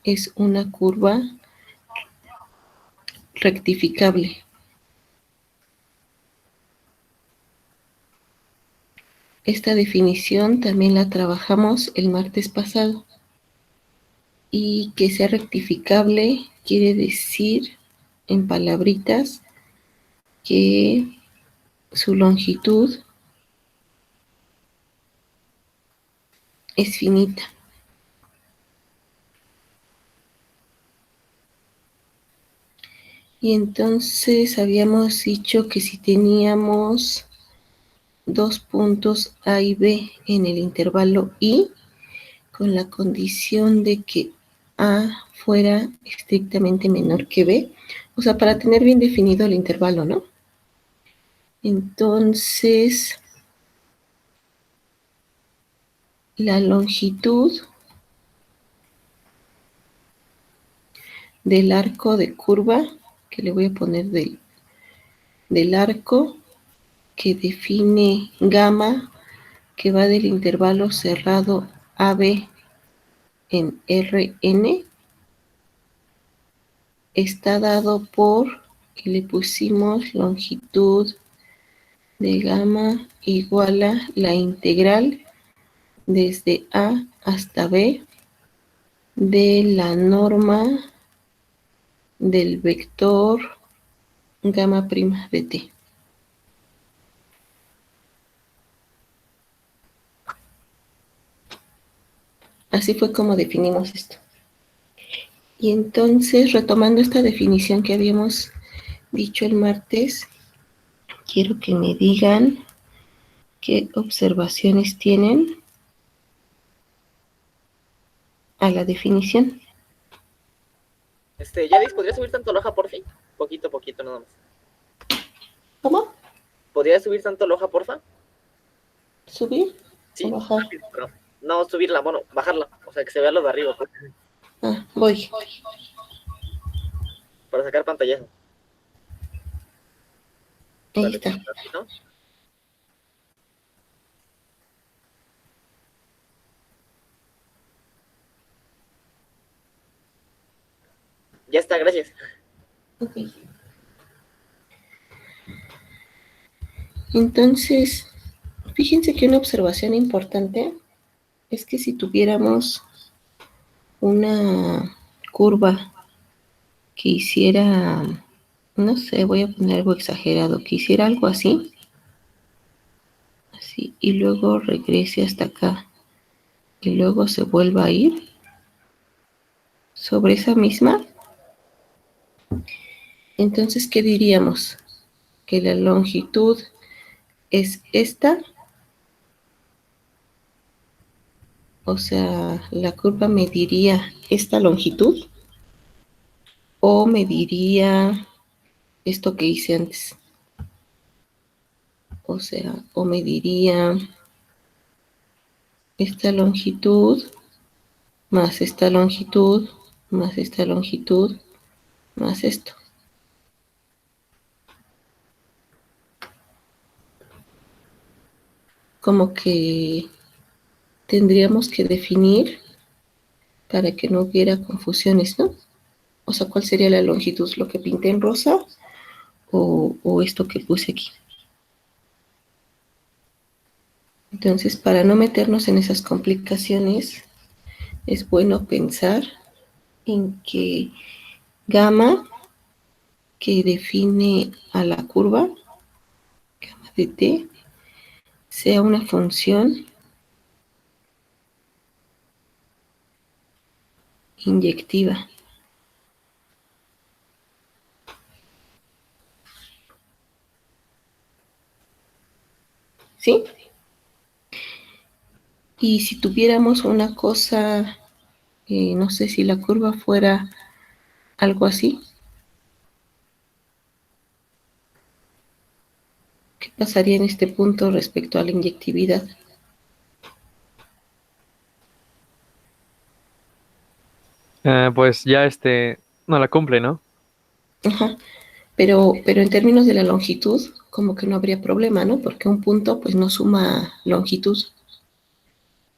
es una curva rectificable. Esta definición también la trabajamos el martes pasado. Y que sea rectificable quiere decir, en palabritas, que su longitud es finita. Y entonces habíamos dicho que si teníamos dos puntos A y B en el intervalo I, con la condición de que A fuera estrictamente menor que B, o sea, para tener bien definido el intervalo, ¿no? Entonces, la longitud del arco de curva, que le voy a poner del arco, que define gamma, que va del intervalo cerrado AB en Rn, está dado por, que le pusimos longitud de gamma igual a la integral desde A hasta B de la norma del vector gamma prima de t. Así fue como definimos esto. Y entonces, retomando esta definición que habíamos dicho el martes, quiero que me digan qué observaciones tienen a la definición. Yadis, ¿podrías subir tanto la hoja por fin? Poquito, nada más. ¿Cómo? ¿Podrías subir tanto la hoja, porfa? ¿Subir? Sí. ¿O bajar? No, subirla, bueno, bajarla. O sea, que se vea lo de arriba. Pues. Ah, voy. Para sacar pantallazo. Ahí Dale, está. así, ¿no? Ya está, gracias. Ok. Entonces, fíjense que una observación importante es que si tuviéramos una curva que hiciera, no sé, voy a poner algo exagerado, que hiciera algo así, y luego regrese hasta acá, y luego se vuelva a ir sobre esa misma, entonces, ¿qué diríamos? Que la longitud es esta, o sea, la curva mediría esta longitud, o mediría esto que hice antes. O sea, o mediría esta longitud, más esta longitud, más esta longitud, más esto. Como que tendríamos que definir para que no hubiera confusiones, ¿no? O sea, ¿cuál sería la longitud? ¿Lo que pinté en rosa o esto que puse aquí? Entonces, para no meternos en esas complicaciones, es bueno pensar en que gamma, que define a la curva, gamma de t, sea una función inyectiva. ¿Sí? Y si tuviéramos una cosa, no sé, si la curva fuera algo así, ¿qué pasaría en este punto respecto a la inyectividad? Pues ya no la cumple, ¿no? Ajá. Pero en términos de la longitud, como que no habría problema, ¿no? Porque un punto pues no suma longitud.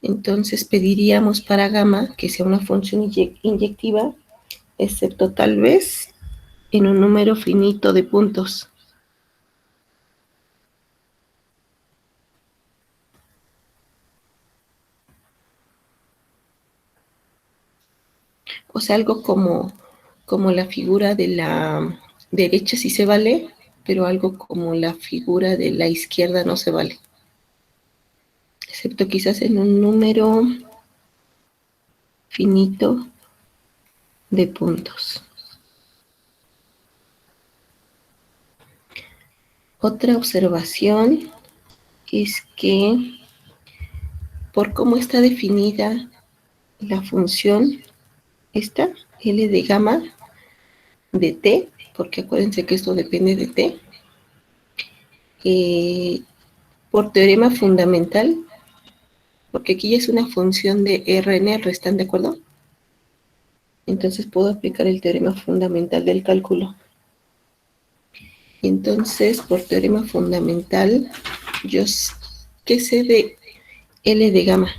Entonces pediríamos para gamma que sea una función inyectiva, excepto tal vez en un número finito de puntos. O sea, algo como la figura de la derecha sí se vale, pero algo como la figura de la izquierda no se vale. Excepto quizás en un número finito de puntos. Otra observación es que por cómo está definida la función esta, L de gamma de t, porque acuérdense que esto depende de t, por teorema fundamental, porque aquí ya es una función de R en R, ¿están de acuerdo? Entonces puedo aplicar el teorema fundamental del cálculo. Y entonces, por teorema fundamental, ¿qué sé de L de gamma?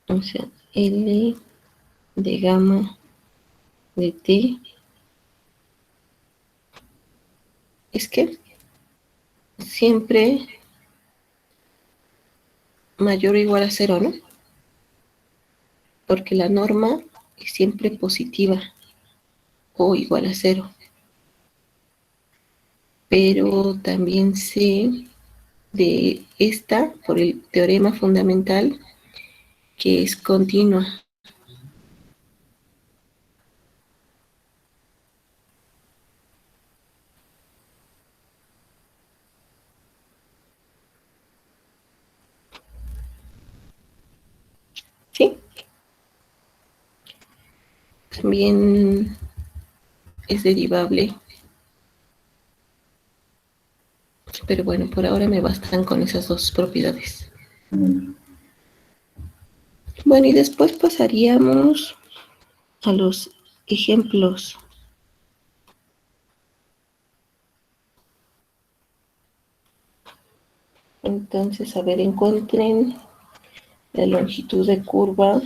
O sea, L de gamma de t es que siempre mayor o igual a 0, ¿no? Porque la norma es siempre positiva o igual a 0. Pero también sé de esta, por el teorema fundamental, que es continua. ¿Sí? También es derivable. Pero bueno, por ahora me bastan con esas dos propiedades. Bueno, y después pasaríamos a los ejemplos. Entonces, a ver, encuentren la longitud de curva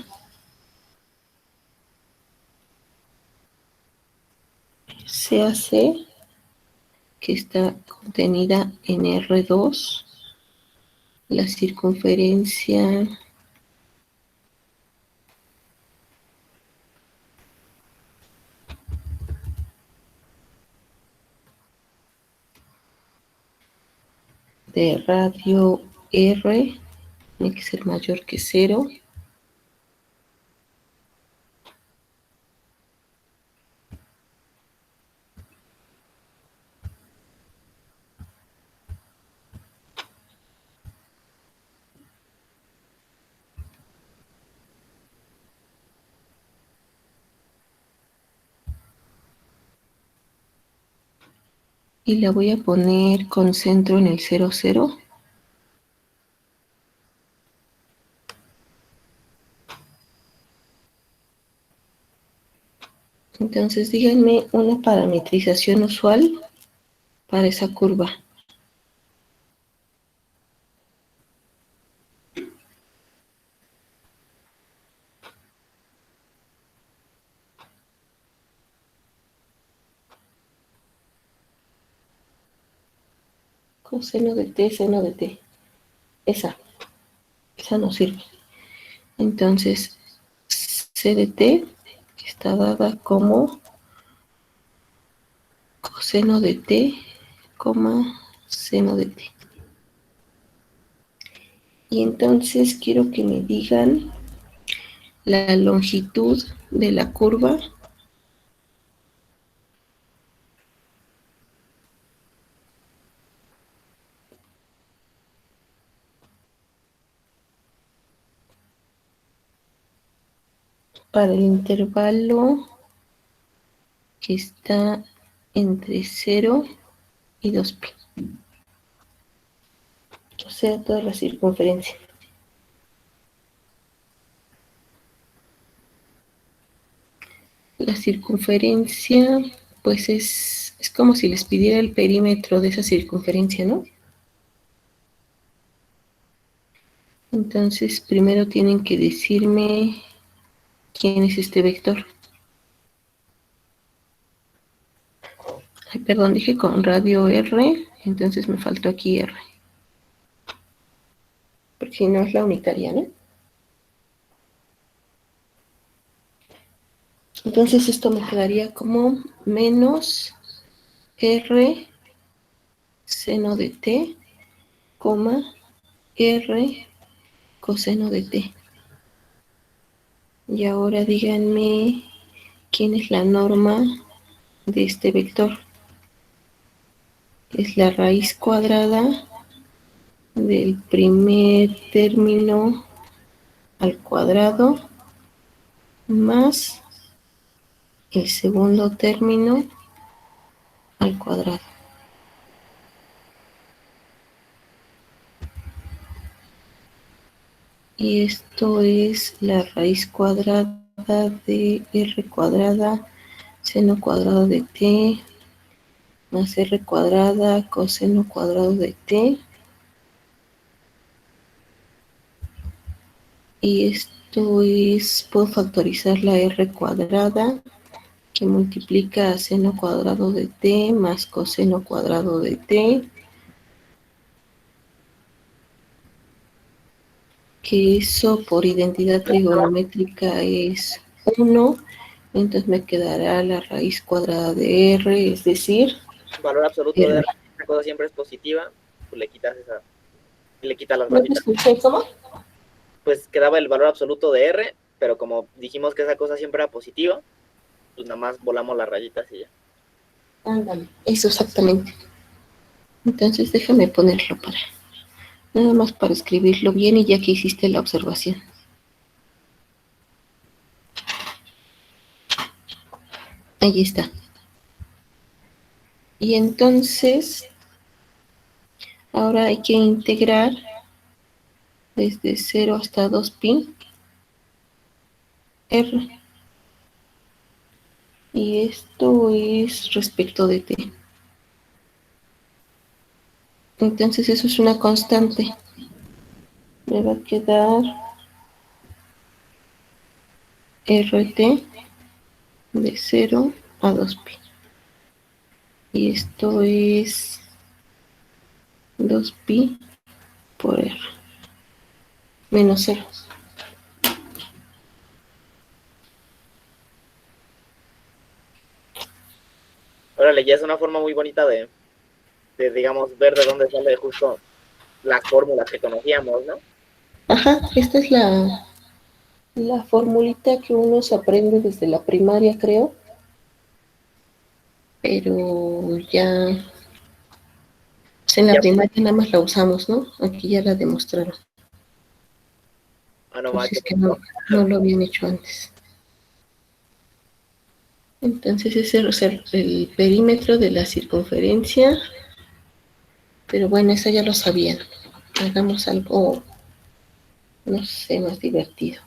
CAC, que está contenida en R2, la circunferencia de radio R tiene que ser mayor que 0. Y la voy a poner con centro en el 0, 0. Entonces díganme una parametrización usual para esa curva. Coseno de t, seno de t. Esa no sirve. Entonces, c de t está dada como coseno de t, seno de t. Y entonces quiero que me digan la longitud de la curva para el intervalo que está entre 0 y 2pi. O sea, toda la circunferencia. La circunferencia, pues es Es como si les pidiera el perímetro de esa circunferencia, ¿no? Entonces, primero tienen que decirme quién es este vector. Ay, perdón, dije con radio R, entonces me faltó aquí R. Porque si no es la unitaria, ¿no? Entonces esto me quedaría como menos R seno de t, coma, R coseno de t. Y ahora díganme quién es la norma de este vector. Es la raíz cuadrada del primer término al cuadrado más el segundo término al cuadrado. Y esto es la raíz cuadrada de r cuadrada seno cuadrado de t más r cuadrada coseno cuadrado de t. Y esto es, puedo factorizar la r cuadrada que multiplica a seno cuadrado de t más coseno cuadrado de t, que eso por identidad trigonométrica es 1, entonces me quedará la raíz cuadrada de r, es decir, Valor absoluto de r. R. Esa cosa siempre es positiva, pues le quitas las ¿No te rayitas. escuché cómo? Pues quedaba el valor absoluto de R, pero como dijimos que esa cosa siempre era positiva, pues nada más volamos las rayitas y ya. Ándale, eso exactamente. Entonces déjame ponerlo para, nada más para escribirlo bien y ya que hiciste la observación. Ahí está. Y entonces, ahora hay que integrar desde 0 hasta 2pi r. Y esto es respecto de t. Entonces eso es una constante. Me va a quedar rt de 0 a 2pi. Y esto es 2pi por r menos 0. Órale, ya es una forma muy bonita de digamos, ver de dónde sale justo las fórmulas que conocíamos, ¿no? Ajá, esta es la formulita que uno se aprende desde la primaria, creo. Pero ya, pues en la Ya, primaria nada más la usamos, ¿no? Aquí ya la demostraron. no Pues macho. es que no lo habían hecho antes. Entonces ese es el perímetro de la circunferencia. Pero bueno, eso ya lo sabían. Hagamos algo, no sé, más divertido.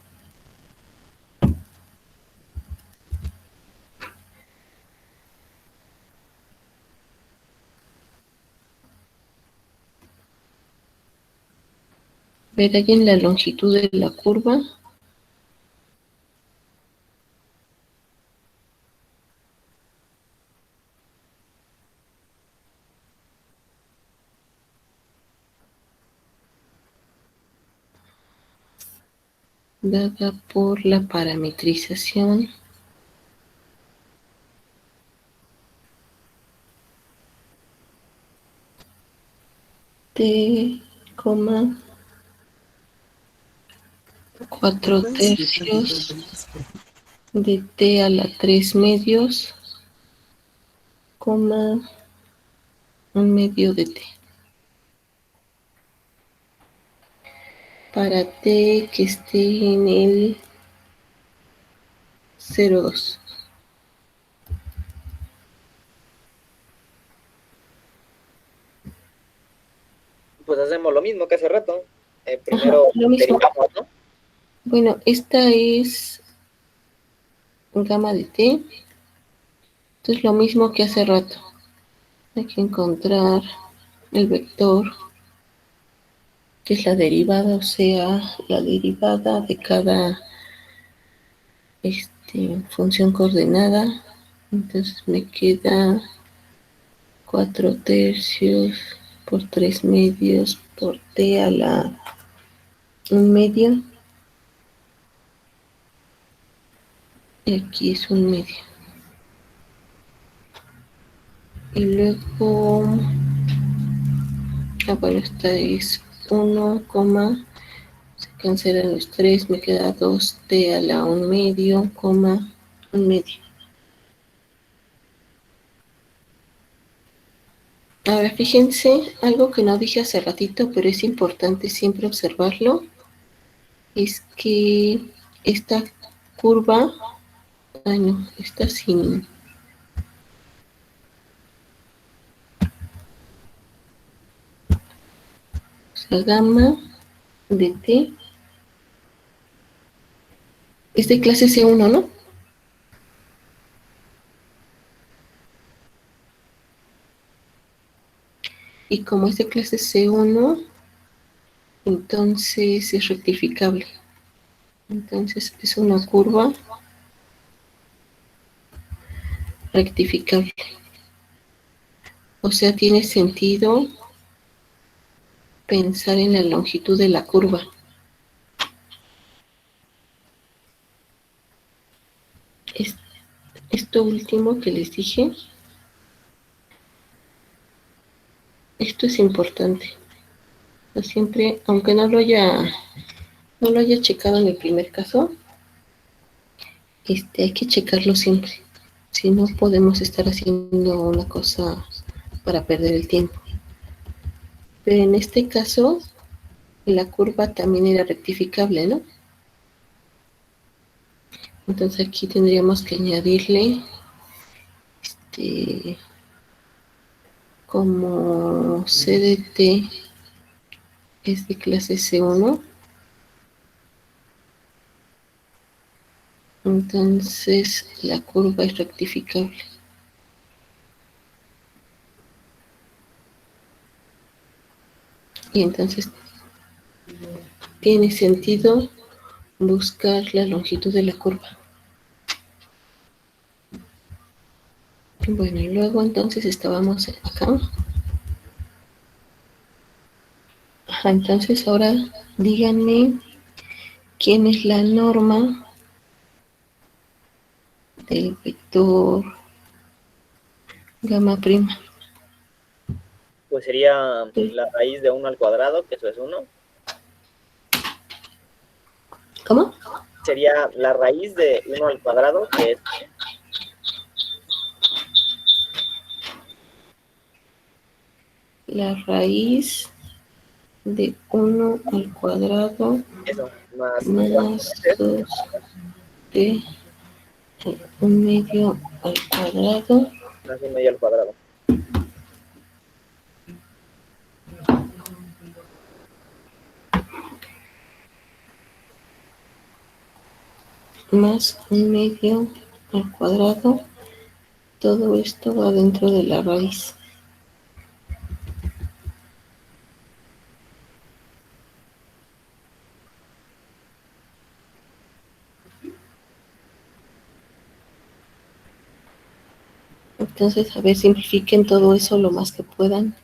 Ver ahí en la longitud de la curva. Dada por la parametrización t, 4 tercios de t a la 3 medios, un medio de t. Para t que esté en el 0,2. Pues hacemos lo mismo que hace rato. Ajá, Primero lo mismo. derivamos, ¿no? Bueno, esta es gamma de t. Entonces lo mismo que hace rato. Hay que encontrar el vector, que es la derivada, o sea, la derivada de cada función coordenada. Entonces me queda 4/3 por 3/2 por t a la 1/2. Y aquí es 1/2. Y luego, bueno, esta es 1, se cancelan los 3, me queda 2t a la 1/2, 1/2. Ahora fíjense, algo que no dije hace ratito, pero es importante siempre observarlo, es que esta curva, no, está sin, o sea, gamma de t es de clase C1, ¿no? Y como es de clase C1, entonces es rectificable. Entonces es una curva rectificable. O sea, tiene sentido pensar en la longitud de la curva. Esto último que les dije, esto es importante. O sea, siempre, aunque no lo haya checado en el primer caso, hay que checarlo siempre. Si no, podemos estar haciendo una cosa para perder el tiempo. Pero en este caso, la curva también era rectificable, ¿no? Entonces aquí tendríamos que añadirle como c de t es de clase C1, entonces la curva es rectificable. Y entonces tiene sentido buscar la longitud de la curva. Bueno, y luego entonces estábamos acá. Ajá, entonces ahora díganme quién es la norma del vector gamma prima. Pues sería la raíz de 1 al cuadrado, que eso es 1. ¿Cómo? Sería la raíz de 1 al cuadrado, que es La raíz de 1 al cuadrado eso, más más 2t 1/2 al cuadrado más 1/2 al cuadrado. más 1/2 al cuadrado. Todo esto va dentro de la raíz. Entonces, a ver, simplifiquen todo eso lo más que puedan.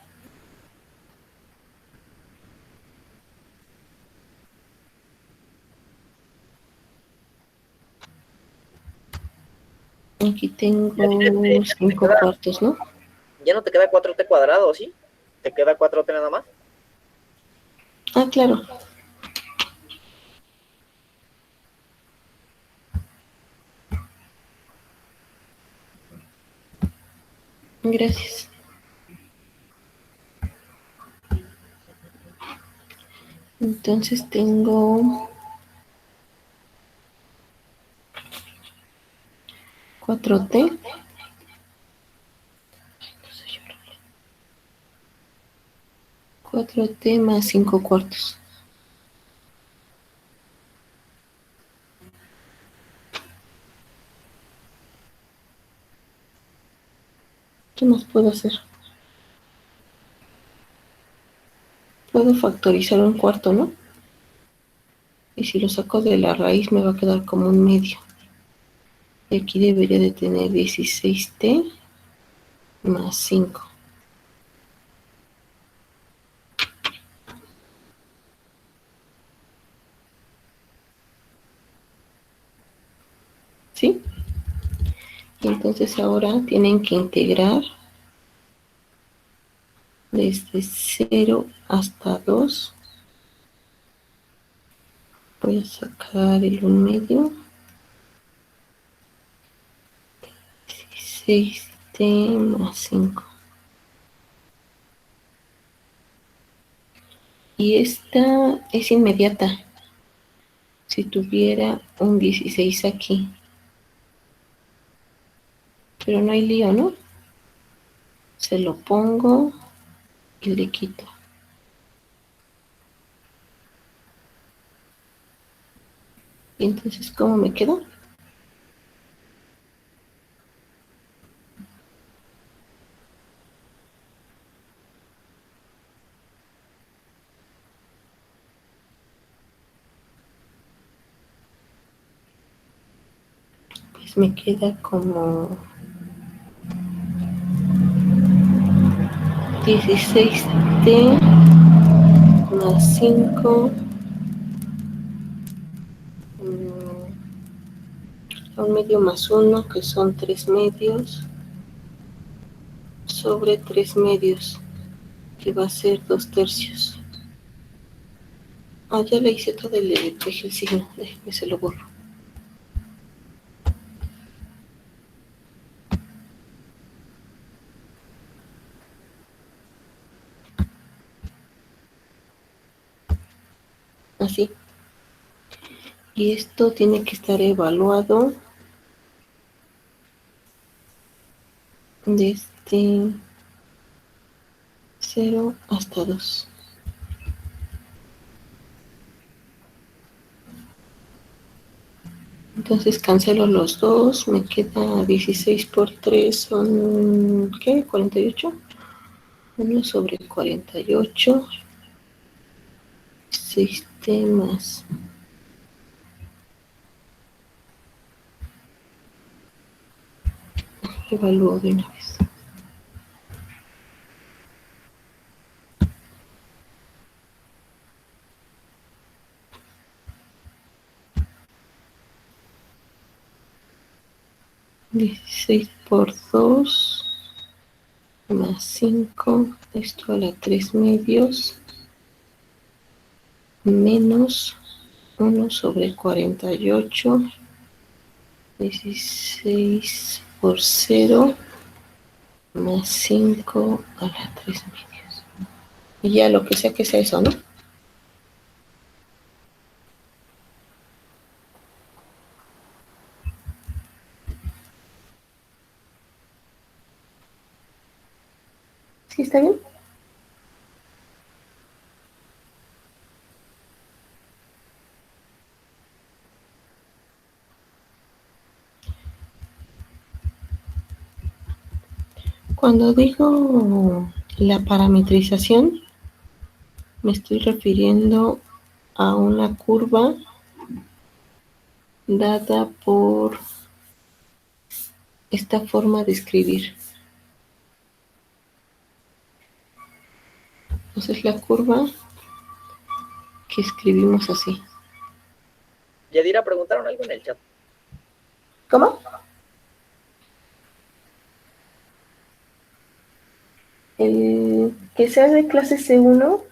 Aquí tengo 5 cuartos, ¿no? Ya no te queda 4t cuadrado, ¿sí? ¿Te queda 4t nada más? Ah, claro. Gracias. Entonces tengo 4t. 4t más 5 cuartos. ¿Qué más puedo hacer? Puedo factorizar un cuarto, ¿no? Y si lo saco de la raíz me va a quedar como un medio. Y aquí debería de tener 16t más 5. ¿Sí? Y entonces ahora tienen que integrar desde 0 hasta 2. Voy a sacar el 1/2. 16t más 5. Y esta es inmediata. Si tuviera un 16 aquí. Pero no hay lío, ¿no? Se lo pongo y le quito. Y entonces, ¿cómo me quedó? Pues me queda como 16t más 5 a 1/2 más 1, que son 3/2, sobre 3/2, que va a ser 2/3. Ya le hice todo el eje el signo, déjeme se lo borro. Así. Y esto tiene que estar evaluado desde 0 hasta 2. Entonces cancelo los dos, me queda 16 por 3 son, ¿qué? 48. 1 sobre 48, 6t más. Evalúo de una vez. Dieciséis por 2 más 5, esto a la 3/2, menos 1 sobre 48, 16 por 0, más 5 a la 3/2. Y ya lo que sea eso, ¿no? ¿Sí está bien? Cuando digo la parametrización, me estoy refiriendo a una curva dada por esta forma de escribir. Entonces la curva que escribimos así. Yadira, preguntaron algo en el chat. ¿Cómo? El que sea de clase C1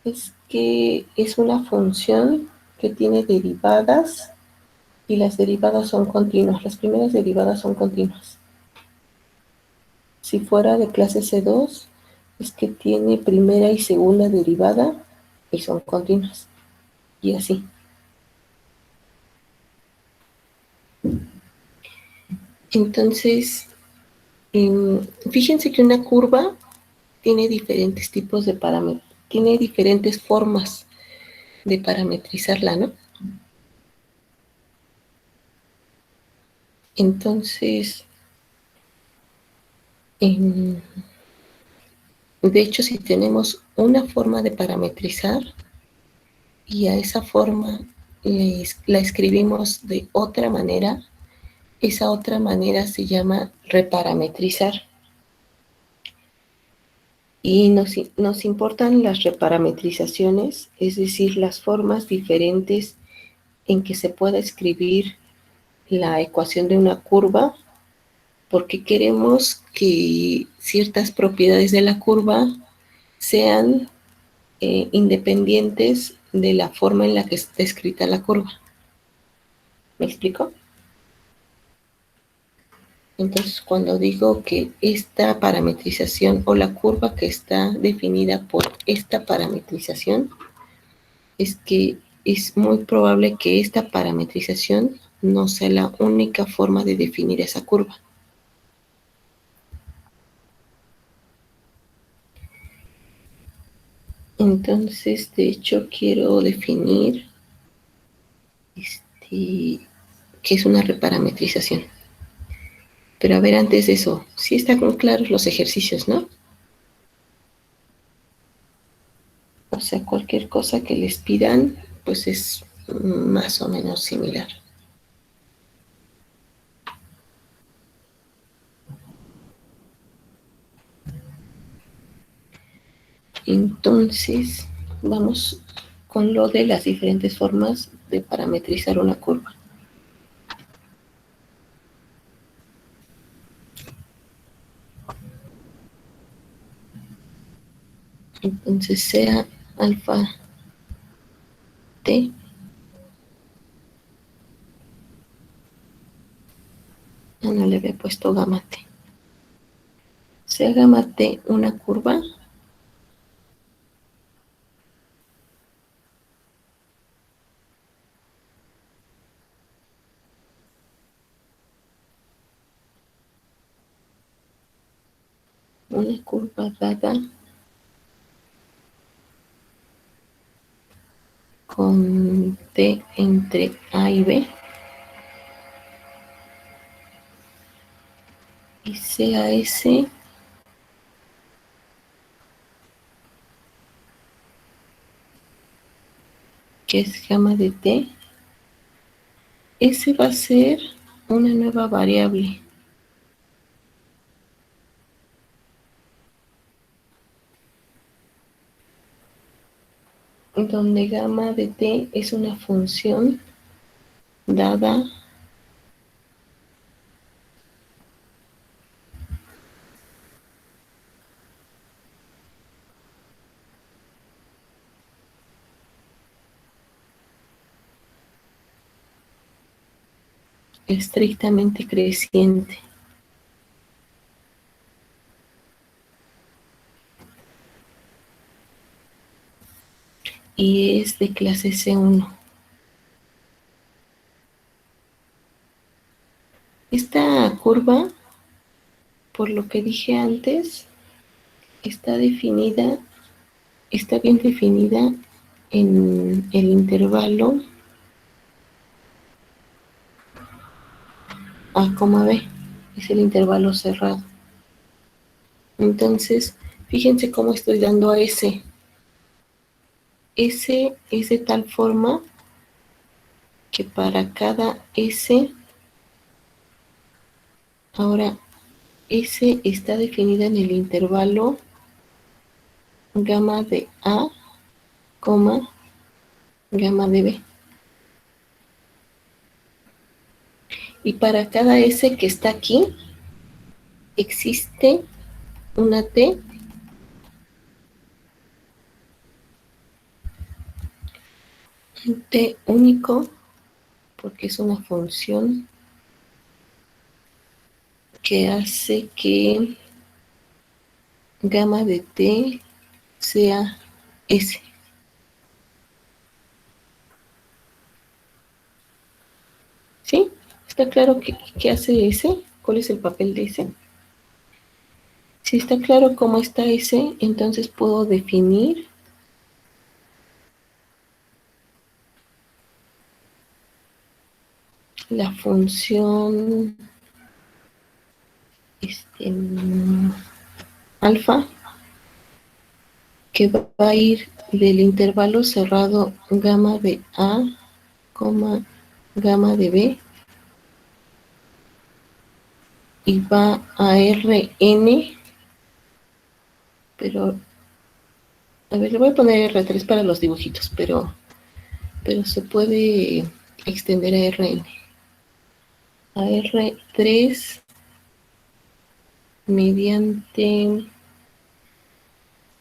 es que es una función que tiene derivadas y las derivadas son continuas. Las primeras derivadas son continuas. Si fuera de clase C2 es que tiene primera y segunda derivada y son continuas. Y así. Entonces, fíjense que una curva tiene diferentes tipos de parámetros, tiene diferentes formas de parametrizarla, ¿no? Entonces, De hecho, si tenemos una forma de parametrizar y a esa forma la escribimos de otra manera, esa otra manera se llama reparametrizar. Y nos importan las reparametrizaciones, es decir, las formas diferentes en que se pueda escribir la ecuación de una curva, porque queremos que ciertas propiedades de la curva sean independientes de la forma en la que está escrita la curva. ¿Me explico? Entonces, cuando digo que esta parametrización o la curva que está definida por esta parametrización, es que es muy probable que esta parametrización no sea la única forma de definir esa curva. Entonces, de hecho, quiero definir qué es una reparametrización. Pero a ver, antes de eso, sí están claros los ejercicios, ¿no? O sea, cualquier cosa que les pidan, pues es más o menos similar. Entonces, vamos con lo de las diferentes formas de parametrizar una curva. Entonces, sea alfa t, no le había puesto gamma t. Sea gamma t una curva, dada con t entre a y b, y sea S que es gamma de t, S va a ser una nueva variable donde gamma de t es una función dada estrictamente creciente. Y es de clase C1. Esta curva, por lo que dije antes, está definida, está bien definida en el intervalo A, B, es el intervalo cerrado. Entonces, fíjense cómo estoy dando a S. S es de tal forma que para cada S, ahora S está definida en el intervalo gamma de A, gamma de B. Y para cada S que está aquí, existe una T único, porque es una función que hace que gamma de T sea S. ¿Sí? ¿Está claro qué hace S? ¿Cuál es el papel de S? Si está claro cómo está S, entonces puedo definir la función alfa que va a ir del intervalo cerrado gamma de A, gamma de B, y va a Rn, pero, a ver, le voy a poner R3 para los dibujitos, pero se puede extender a Rn. A R3 mediante,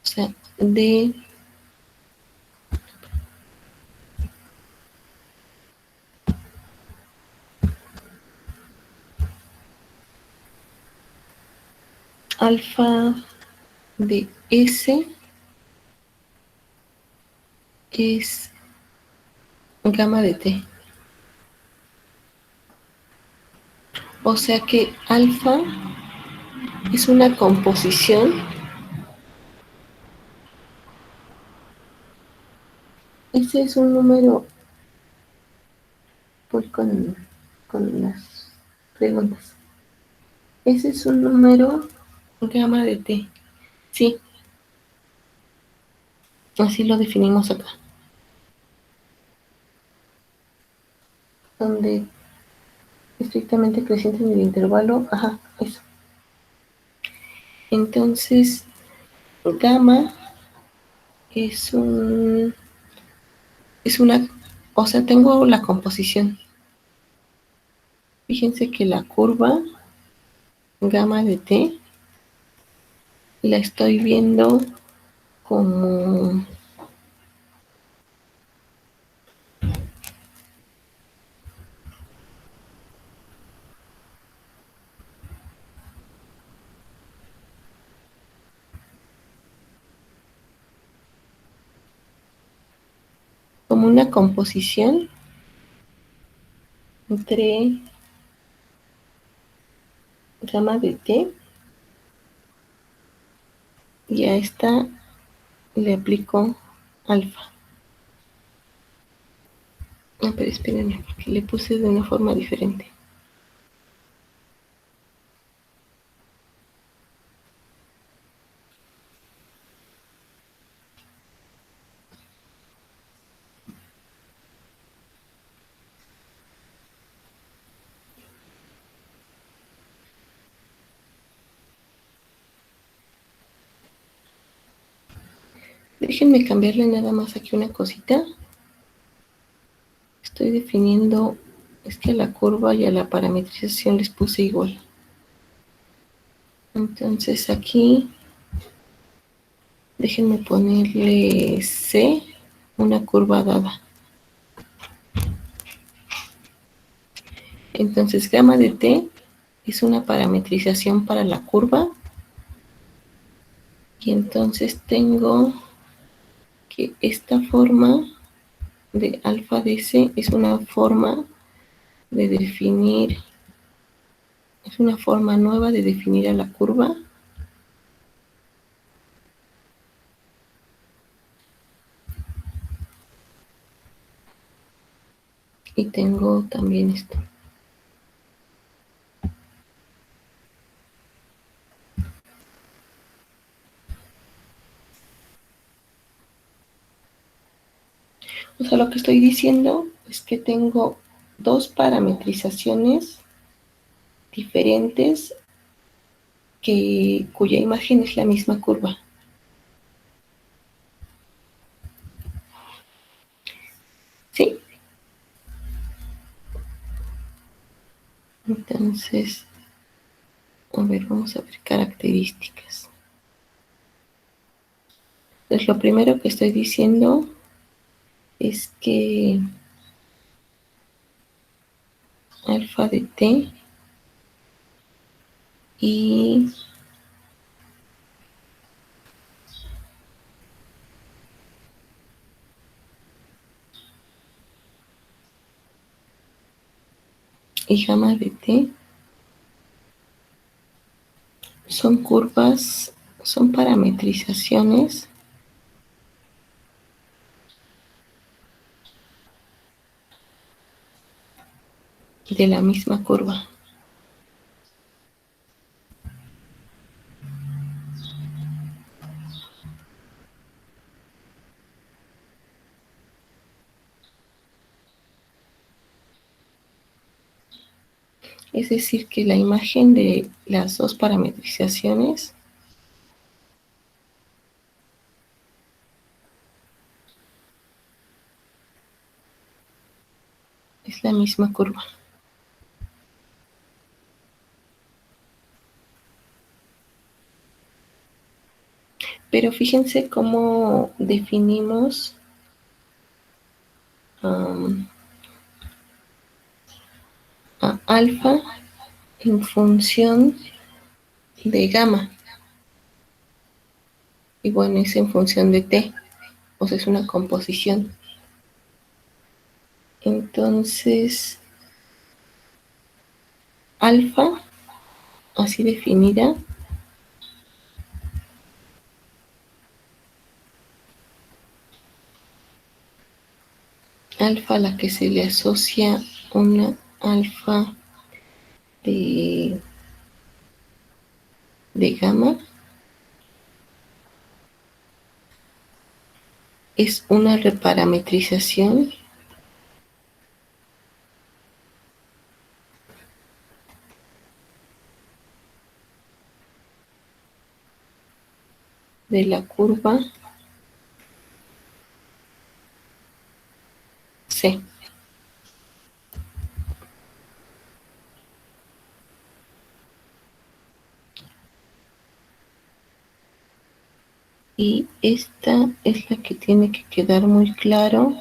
o sea, de alfa de S es gamma de T. O sea que alfa es una composición. Ese es un número, voy con las preguntas. Ese es un número gamma de T. Sí, así lo definimos acá. Donde estrictamente creciente en el intervalo, ajá, eso. Entonces, gamma es una, o sea, tengo la composición. Fíjense que la curva gamma de T la estoy viendo como una composición entre gamma de T y a esta le aplico alfa. No, pero espérenme, porque le puse de una forma diferente. Déjenme cambiarle nada más aquí una cosita. Estoy definiendo, es que a la curva y a la parametrización les puse igual. Entonces aquí, déjenme ponerle C, una curva dada. Entonces gamma de T es una parametrización para la curva. Y entonces tengo que esta forma de alfa de C es una forma de definir, es una forma nueva de definir a la curva. Y tengo también esto. O sea, lo que estoy diciendo es que tengo dos parametrizaciones diferentes cuya imagen es la misma curva. ¿Sí? Entonces, a ver, vamos a ver características. Entonces, lo primero que estoy diciendo es que alfa de T y gamma de T son curvas, son parametrizaciones de la misma curva. Es decir, que la imagen de las dos parametrizaciones es la misma curva. Pero fíjense cómo definimos a alfa en función de gamma. Y bueno, es en función de t, o sea, es una composición. Entonces, alfa, así definida, alfa a la que se le asocia una alfa de gamma, es una reparametrización de la curva C. Y esta es la que tiene que quedar muy claro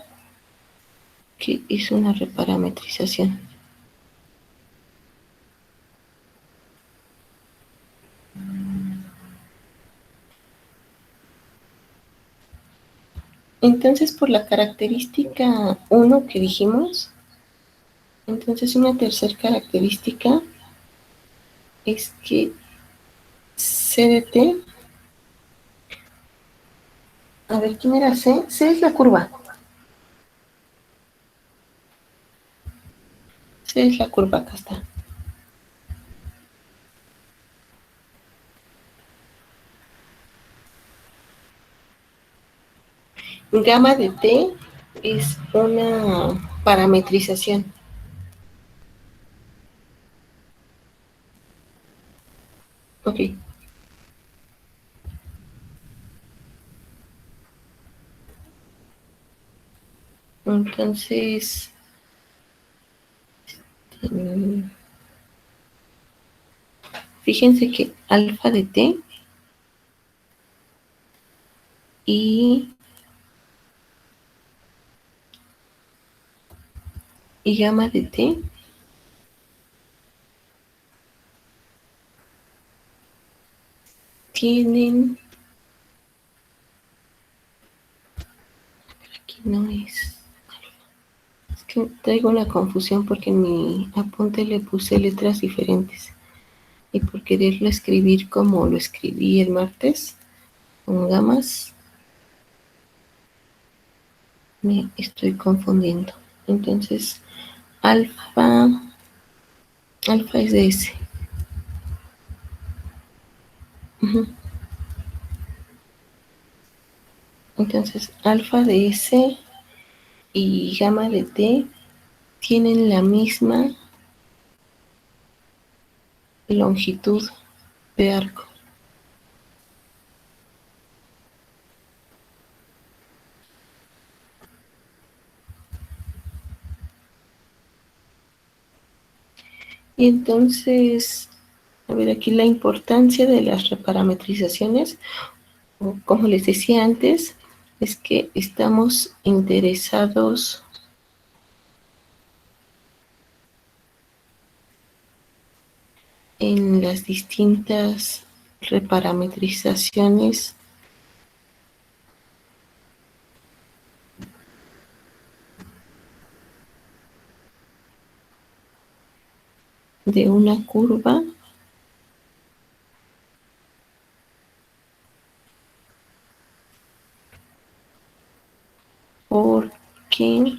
que es una reparametrización. Entonces, por la característica 1 que dijimos, entonces una tercera característica es que C de t, a ver, ¿quién era C? C es la curva. C es la curva, acá está. Gamma de t es una parametrización. Ok. Entonces, fíjense que alfa de t y gamma de t tienen, aquí no es que traigo una confusión porque en mi apunte le puse letras diferentes y por quererlo escribir como lo escribí el martes con gamas me estoy confundiendo. Entonces alfa es de S. Entonces alfa de S y gamma de T tienen la misma longitud de arco. Y entonces, a ver, aquí la importancia de las reparametrizaciones, o como les decía antes, es que estamos interesados en las distintas reparametrizaciones de una curva porque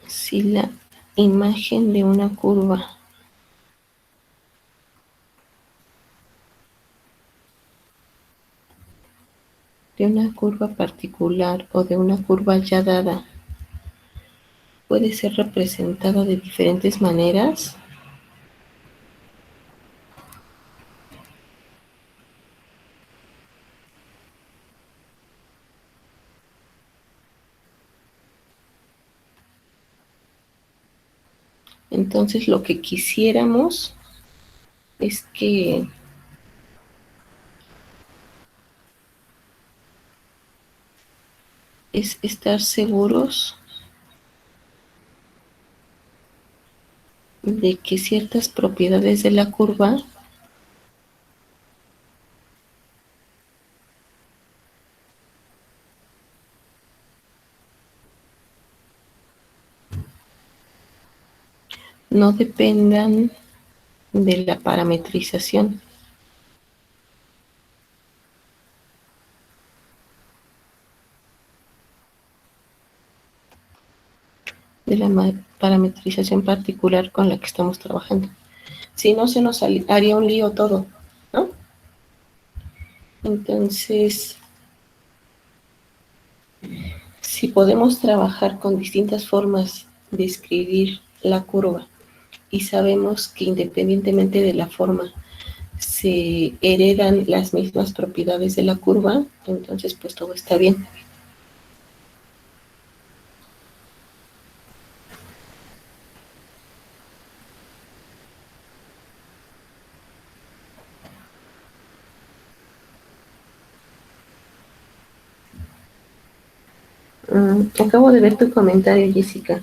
si la imagen de una curva particular o de una curva ya dada puede ser representada de diferentes maneras. Entonces lo que quisiéramos es que es estar seguros de que ciertas propiedades de la curva no dependan de la parametrización. De la parametrización particular con la que estamos trabajando. Si no, se nos haría un lío todo, ¿no? Entonces, si podemos trabajar con distintas formas de escribir la curva y sabemos que independientemente de la forma se heredan las mismas propiedades de la curva, entonces pues todo está bien. Acabo de ver tu comentario, Jessica.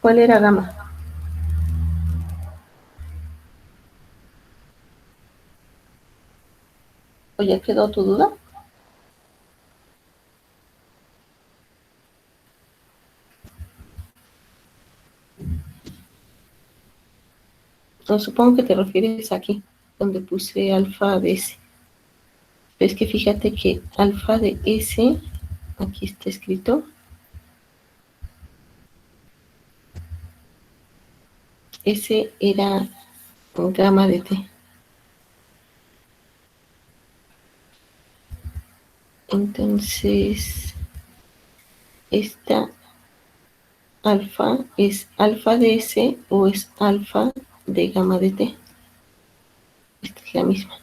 ¿Cuál era gamma? ¿O ya quedó tu duda? No, supongo que te refieres aquí, donde puse alfa de S. Pero es que fíjate que alfa de S, aquí está escrito, S era gamma de T. Entonces, esta alfa es alfa de S o es alfa de gamma de T. Esta es la misma.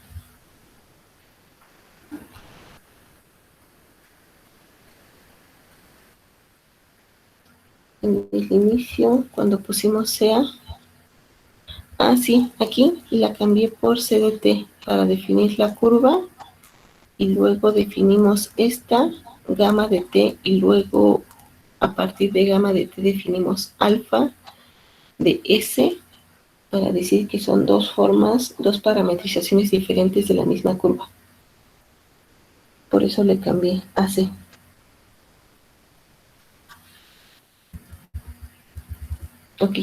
En el inicio, cuando pusimos CA, sí, aquí la cambié por C de T para definir la curva y luego definimos esta gamma de T y luego a partir de gamma de T definimos alfa de S para decir que son dos formas, dos parametrizaciones diferentes de la misma curva. Por eso le cambié a C. Ok.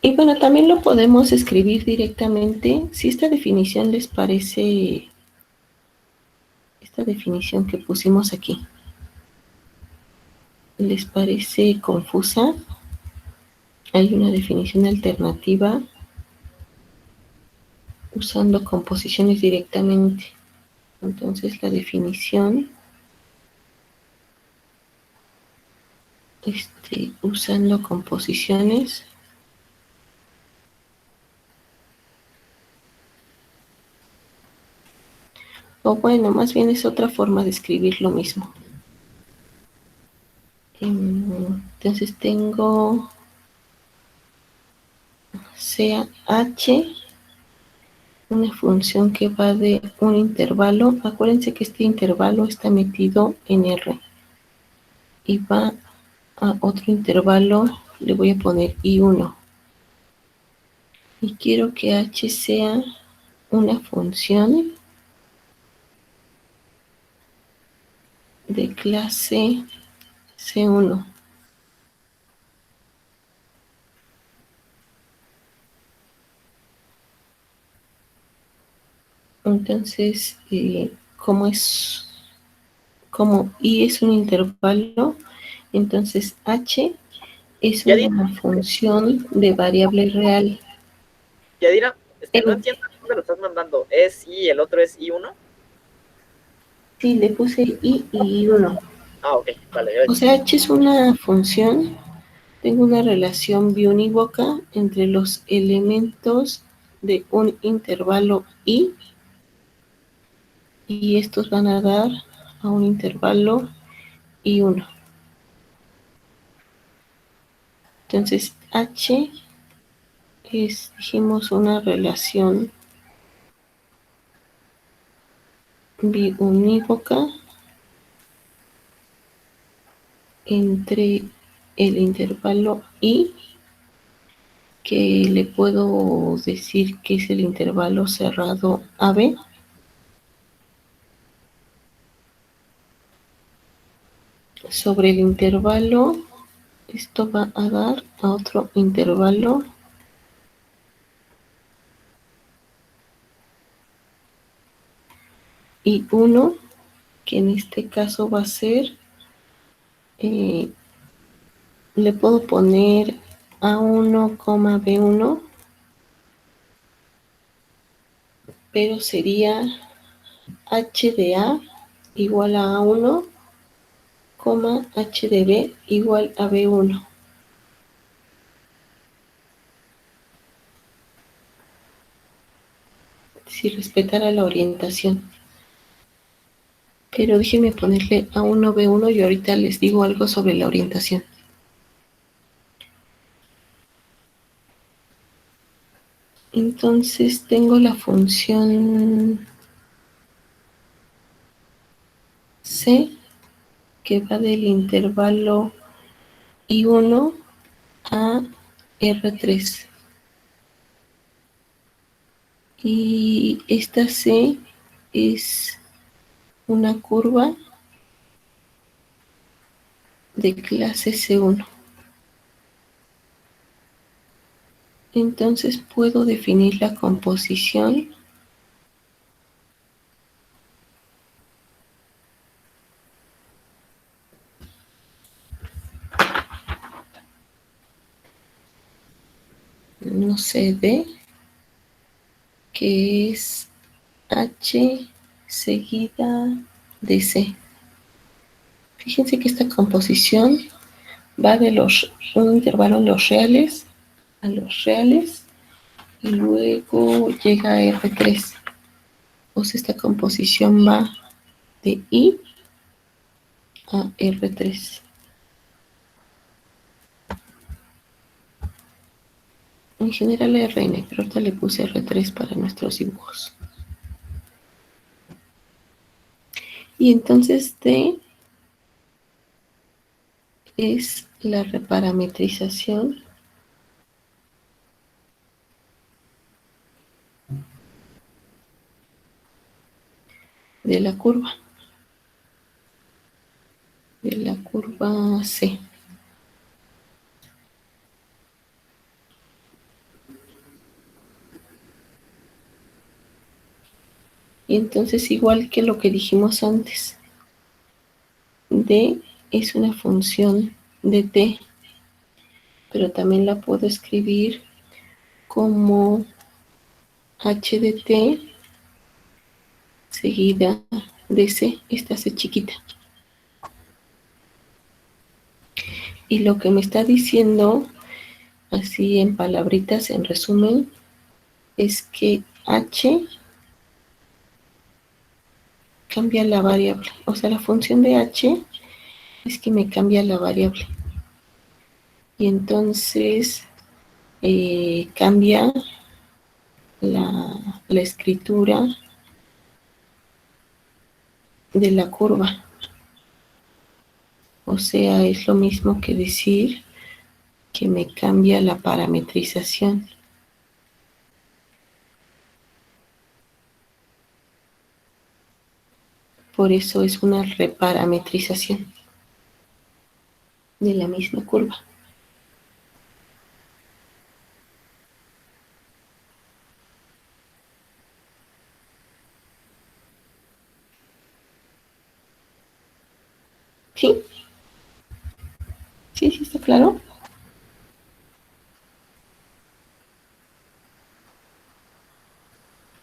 Y bueno, también lo podemos escribir directamente. Si esta definición les parece, esta definición que pusimos aquí, les parece confusa, hay una definición alternativa usando composiciones directamente. Entonces la definición usando composiciones o bueno, más bien es otra forma de escribir lo mismo. Entonces tengo CH, una función que va de un intervalo. Acuérdense que este intervalo está metido en R. Y va a otro intervalo, le voy a poner I1. Y quiero que H sea una función de clase C1. Entonces, como I es un intervalo, entonces H es una función de variable real. Yadira, no entiendo dónde lo estás mandando. ¿Es I y el otro es I1? Sí, le puse I y 1. Ah, ok, vale, O gracias. sea, H es una función. Tengo una relación biunívoca entre los elementos de un intervalo I y estos van a dar a un intervalo I1. Entonces, H es, dijimos, una relación biunívoca entre el intervalo I, que le puedo decir que es el intervalo cerrado AB, sobre el intervalo, esto va a dar a otro intervalo I1, que en este caso va a ser, le puedo poner A1, B1, pero sería H de A igual a A1, H de B igual a B1. Si respetara la orientación. Pero déjenme ponerle A1, B1 y ahorita les digo algo sobre la orientación. Entonces tengo la función C, que va del intervalo I1 a R3. Y esta C es una curva de clase C1. Entonces puedo definir la composición no sé, D, que es H seguida de C. Fíjense que esta composición va de un intervalo en los reales a los reales y luego llega a R3. O sea, esta composición va de I a R3. En general Rn, pero ahorita le puse R3 para nuestros dibujos. Y entonces D es la reparametrización de la curva C. Y entonces, igual que lo que dijimos antes, D es una función de T, pero también la puedo escribir como H de T seguida de C, esta C chiquita. Y lo que me está diciendo, así en palabritas, en resumen, es que H cambia la variable. O sea, la función de H es que me cambia la variable. Y entonces cambia la escritura de la curva. O sea, es lo mismo que decir que me cambia la parametrización. Por eso es una reparametrización de la misma curva. ¿Sí? ¿Sí? ¿Sí está claro?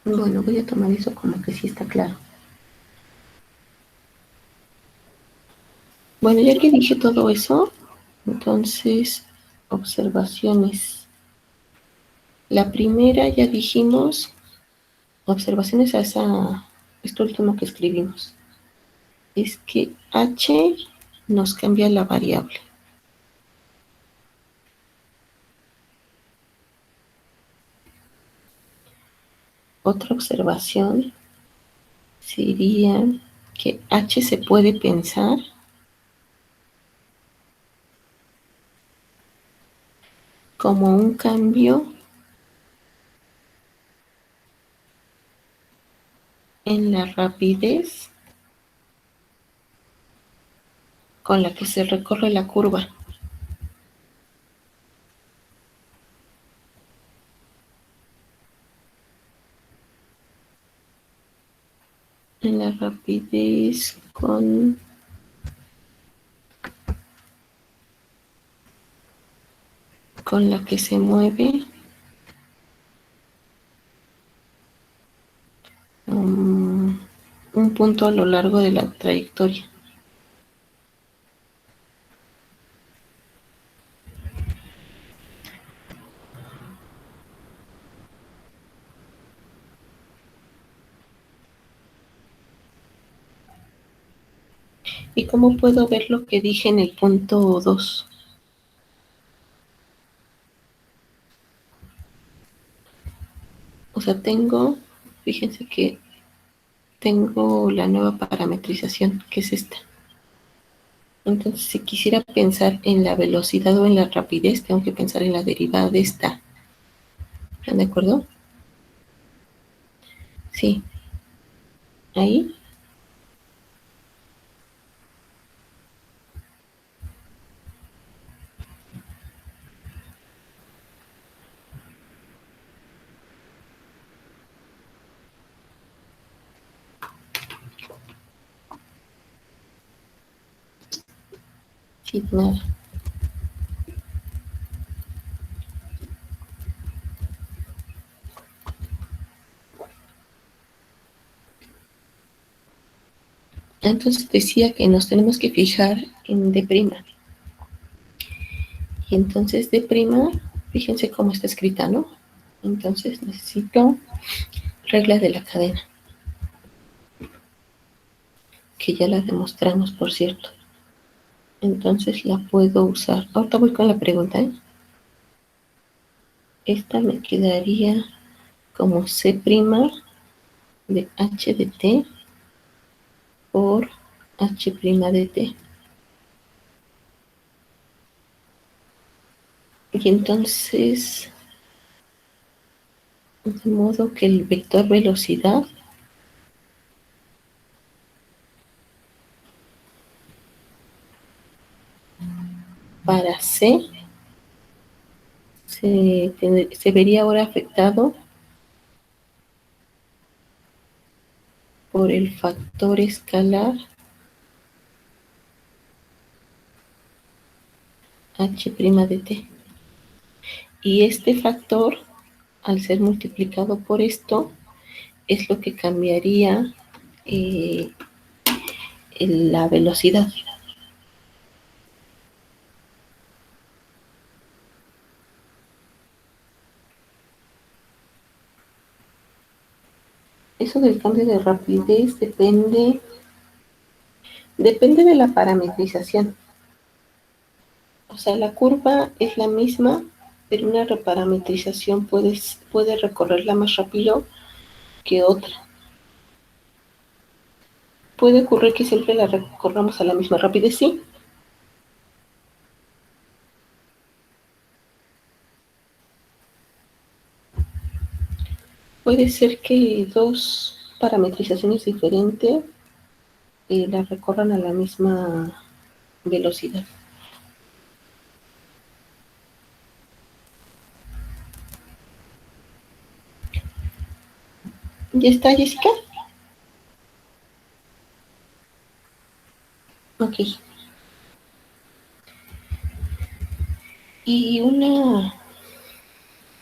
Bueno, voy a tomar eso como que sí está claro. Bueno, ya que dije todo eso, entonces, observaciones. La primera ya dijimos, observaciones a esto último que escribimos, es que h nos cambia la variable. Otra observación sería que h se puede pensar como un cambio en la rapidez con la que se recorre la curva. En la rapidez con la que se mueve un punto a lo largo de la trayectoria. ¿Y cómo puedo ver lo que dije en el punto 2? O sea, fíjense que tengo la nueva parametrización, que es esta. Entonces, si quisiera pensar en la velocidad o en la rapidez, tengo que pensar en la derivada de esta. ¿Están de acuerdo? Sí. Ahí. Sí, nada. Entonces decía que nos tenemos que fijar en D'. Y entonces D', fíjense cómo está escrita, ¿no? Entonces necesito regla de la cadena, que ya la demostramos, por cierto. Entonces la puedo usar. Ahorita voy con la pregunta, ¿eh? Esta me quedaría como C' de h de t por h' de t. Y entonces, de modo que el vector velocidad para C se vería ahora afectado por el factor escalar h' de t. Y este factor, al ser multiplicado por esto, es lo que cambiaría la velocidad. Eso del cambio de rapidez depende de la parametrización. O sea, la curva es la misma, pero una reparametrización puede recorrerla más rápido que otra. Puede ocurrir que siempre la recorramos a la misma rapidez, sí. Puede ser que dos parametrizaciones diferentes la recorran a la misma velocidad. ¿Ya está, Jessica? Ok. Y una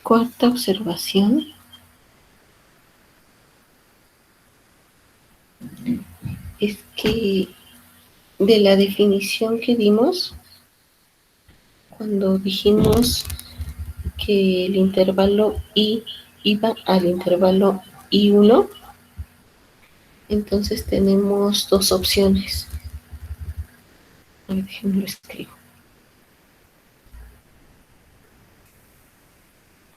cuarta observación es que de la definición que dimos cuando dijimos que el intervalo I iba al intervalo I1, entonces tenemos dos opciones. A ver, déjenme lo escribo.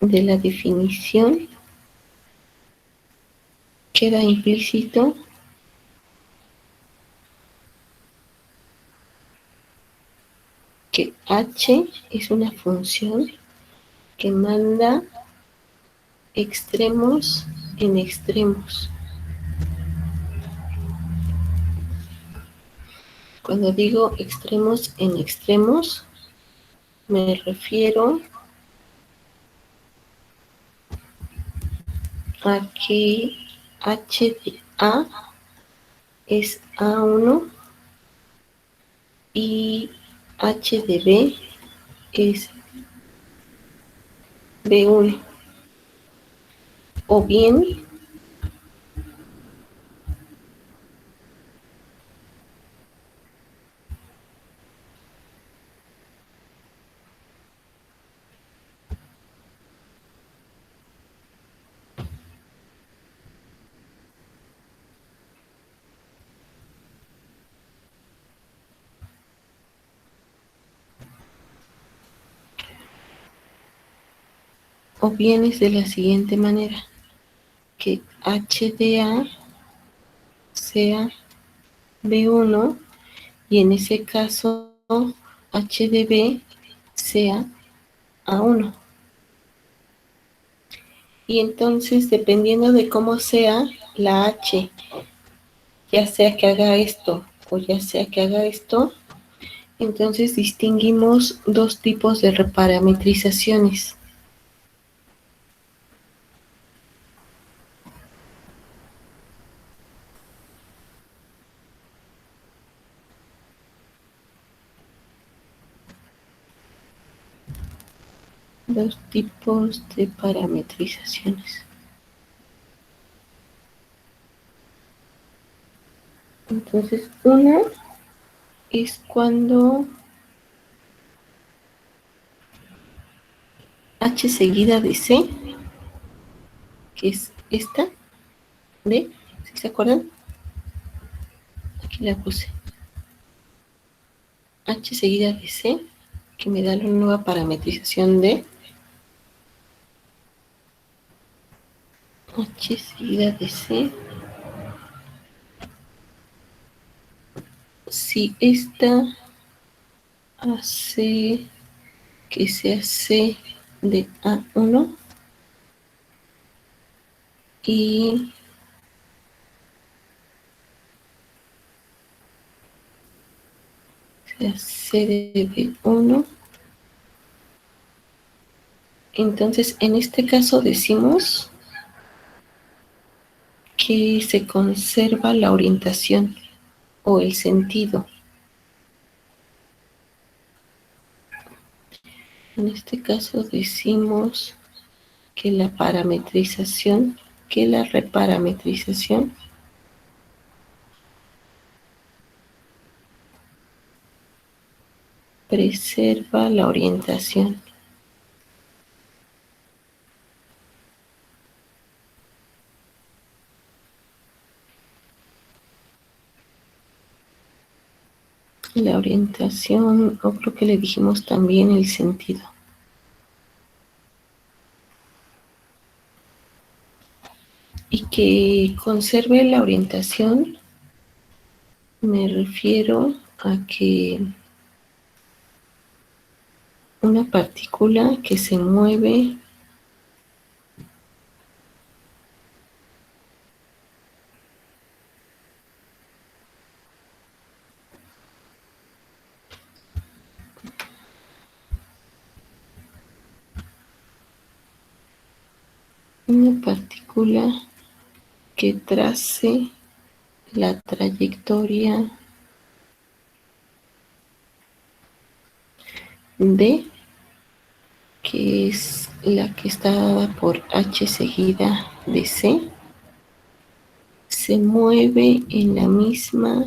De la definición queda implícito que h es una función que manda extremos en extremos. Cuando digo extremos en extremos, me refiero a que h de A es A1 y h de B es B1. O bien es de la siguiente manera, que h de A sea B1 y en ese caso h de B sea A1. Y entonces, dependiendo de cómo sea la h, ya sea que haga esto o ya sea que haga esto, entonces distinguimos dos tipos de reparametrizaciones. Dos tipos de parametrizaciones. Entonces, una es cuando h seguida de c, que es esta, ¿ve? ¿Sí se acuerdan? Aquí la puse. H seguida de c, que me da la nueva parametrización de h seguida de c. Si esta hace que sea c de A1 y sea c de B1, entonces en este caso decimos que se conserva la orientación o el sentido. En este caso decimos que la parametrización, que la reparametrización preserva la orientación. La orientación, o creo que le dijimos también el sentido. Y que conserve la orientación, me refiero a que una partícula que se mueve que trace la trayectoria D, que es la que está dada por H seguida de C, se mueve en la misma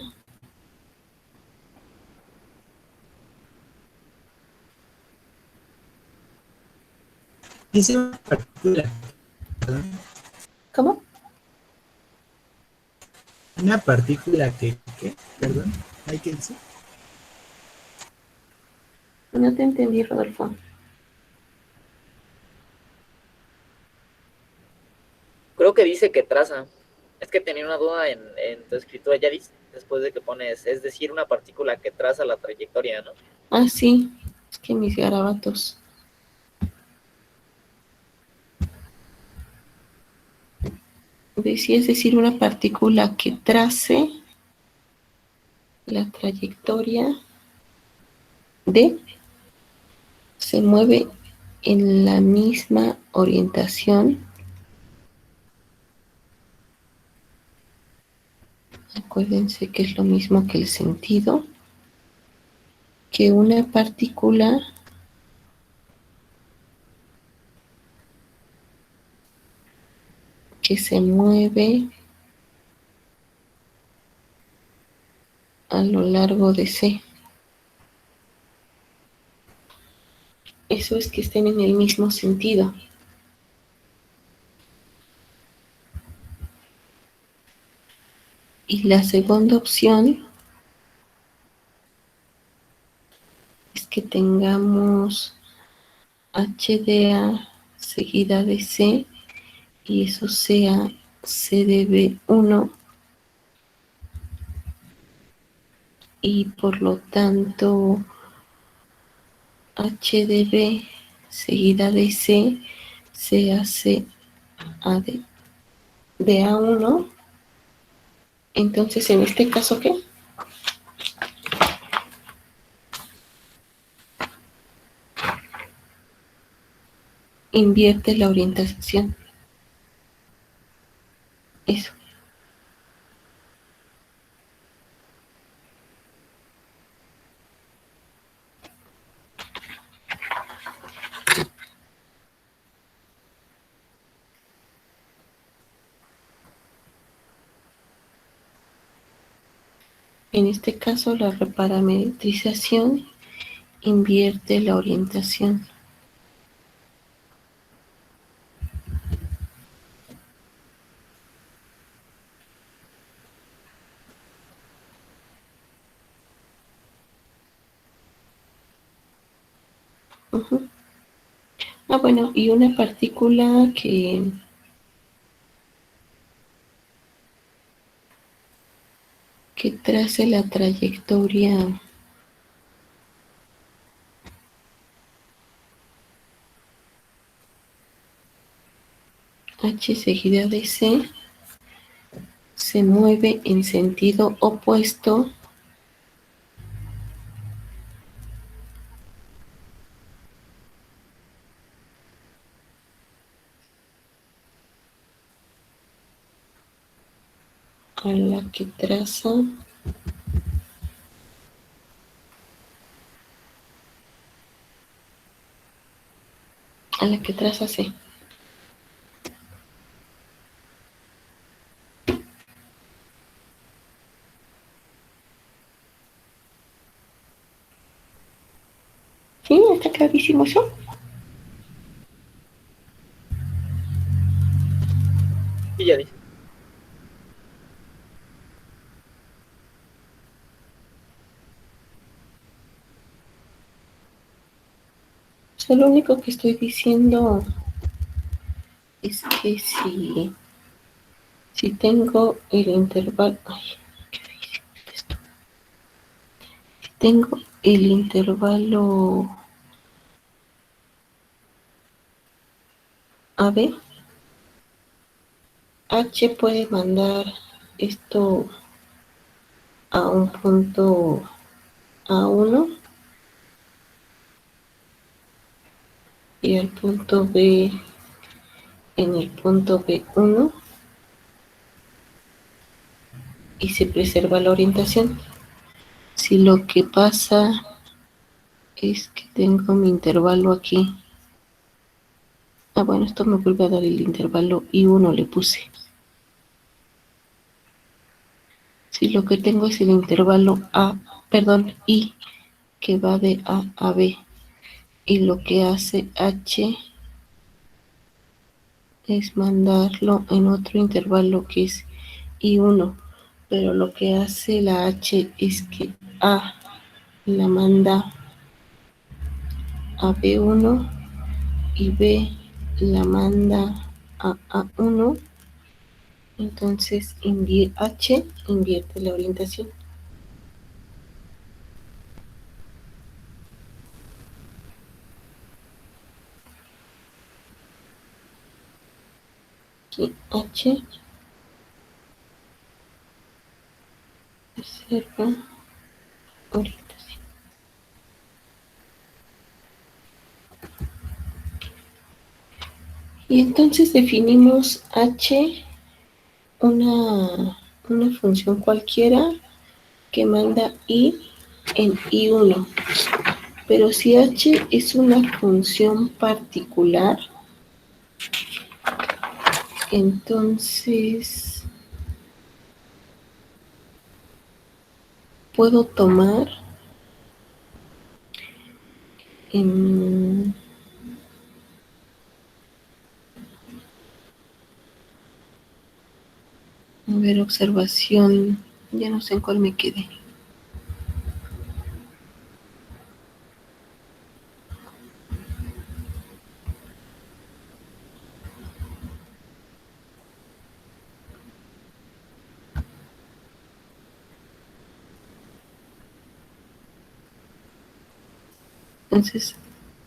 Es una partícula, perdón, ¿Cómo? una partícula que, ¿qué? Perdón, hay que decir. No te entendí, Rodolfo. Creo que dice que traza. Es que tenía una duda en tu escritura, ya dice, después de que pones, es decir, una partícula que traza la trayectoria, ¿no? Ah, sí, es que mis garabatos. Decía, es decir, una partícula que trace la trayectoria de, se mueve en la misma orientación. Acuérdense que es lo mismo que el sentido, que una partícula que se mueve a lo largo de C. Eso es que estén en el mismo sentido. Y la segunda opción es que tengamos HDA seguida de C y eso sea C de B1 y por lo tanto H de B seguida de C sea C A de A1. Entonces, en este caso, ¿qué? Invierte la orientación. Eso. En este caso, la reparametrización invierte la orientación. Uh-huh. Ah, bueno, y una partícula que trace la trayectoria H seguida de C se mueve en sentido opuesto a la que traza C. ¿Sí? ¿Está clarísimo eso? Y ya dice. O sea, lo único que estoy diciendo es que si tengo el intervalo, ay, qué difícil esto. Si tengo el intervalo AB, H puede mandar esto a un punto A1 y al punto B en el punto B1 y se preserva la orientación. Si lo que pasa es que tengo mi intervalo aquí, ah, bueno, esto me vuelve a dar el intervalo I1 le puse. Si lo que tengo es el intervalo I, que va de A a B, y lo que hace H es mandarlo en otro intervalo que es I1, pero lo que hace la H es que A la manda a B1 y B la manda a A1, entonces H invierte la orientación. Aquí H reserva orientación. Y entonces definimos H, una función cualquiera que manda I en I1. Pero si H es una función particular, entonces puedo tomar en a ver, observación, ya no sé en cuál me quedé. Entonces,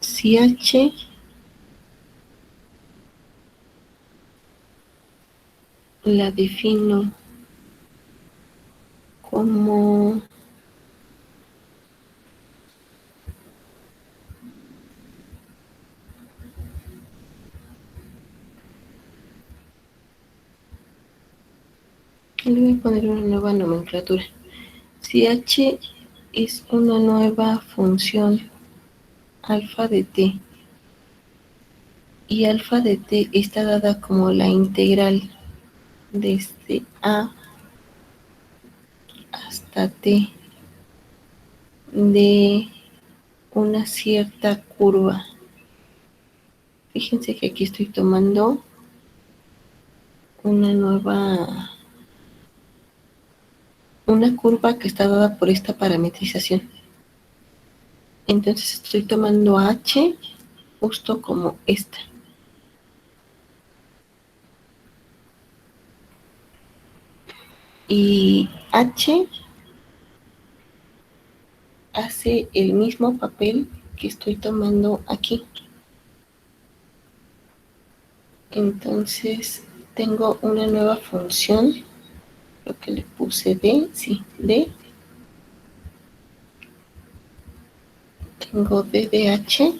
si H la defino como le voy a poner una nueva nomenclatura. Si H es una nueva función alfa de t y alfa de t está dada como la integral desde A hasta t de una cierta curva. Fíjense que aquí estoy tomando una curva que está dada por esta parametrización. Entonces estoy tomando H justo como esta. Y H hace el mismo papel que estoy tomando aquí. Entonces tengo una nueva función, lo que le puse D, sí, D. Tengo D de H.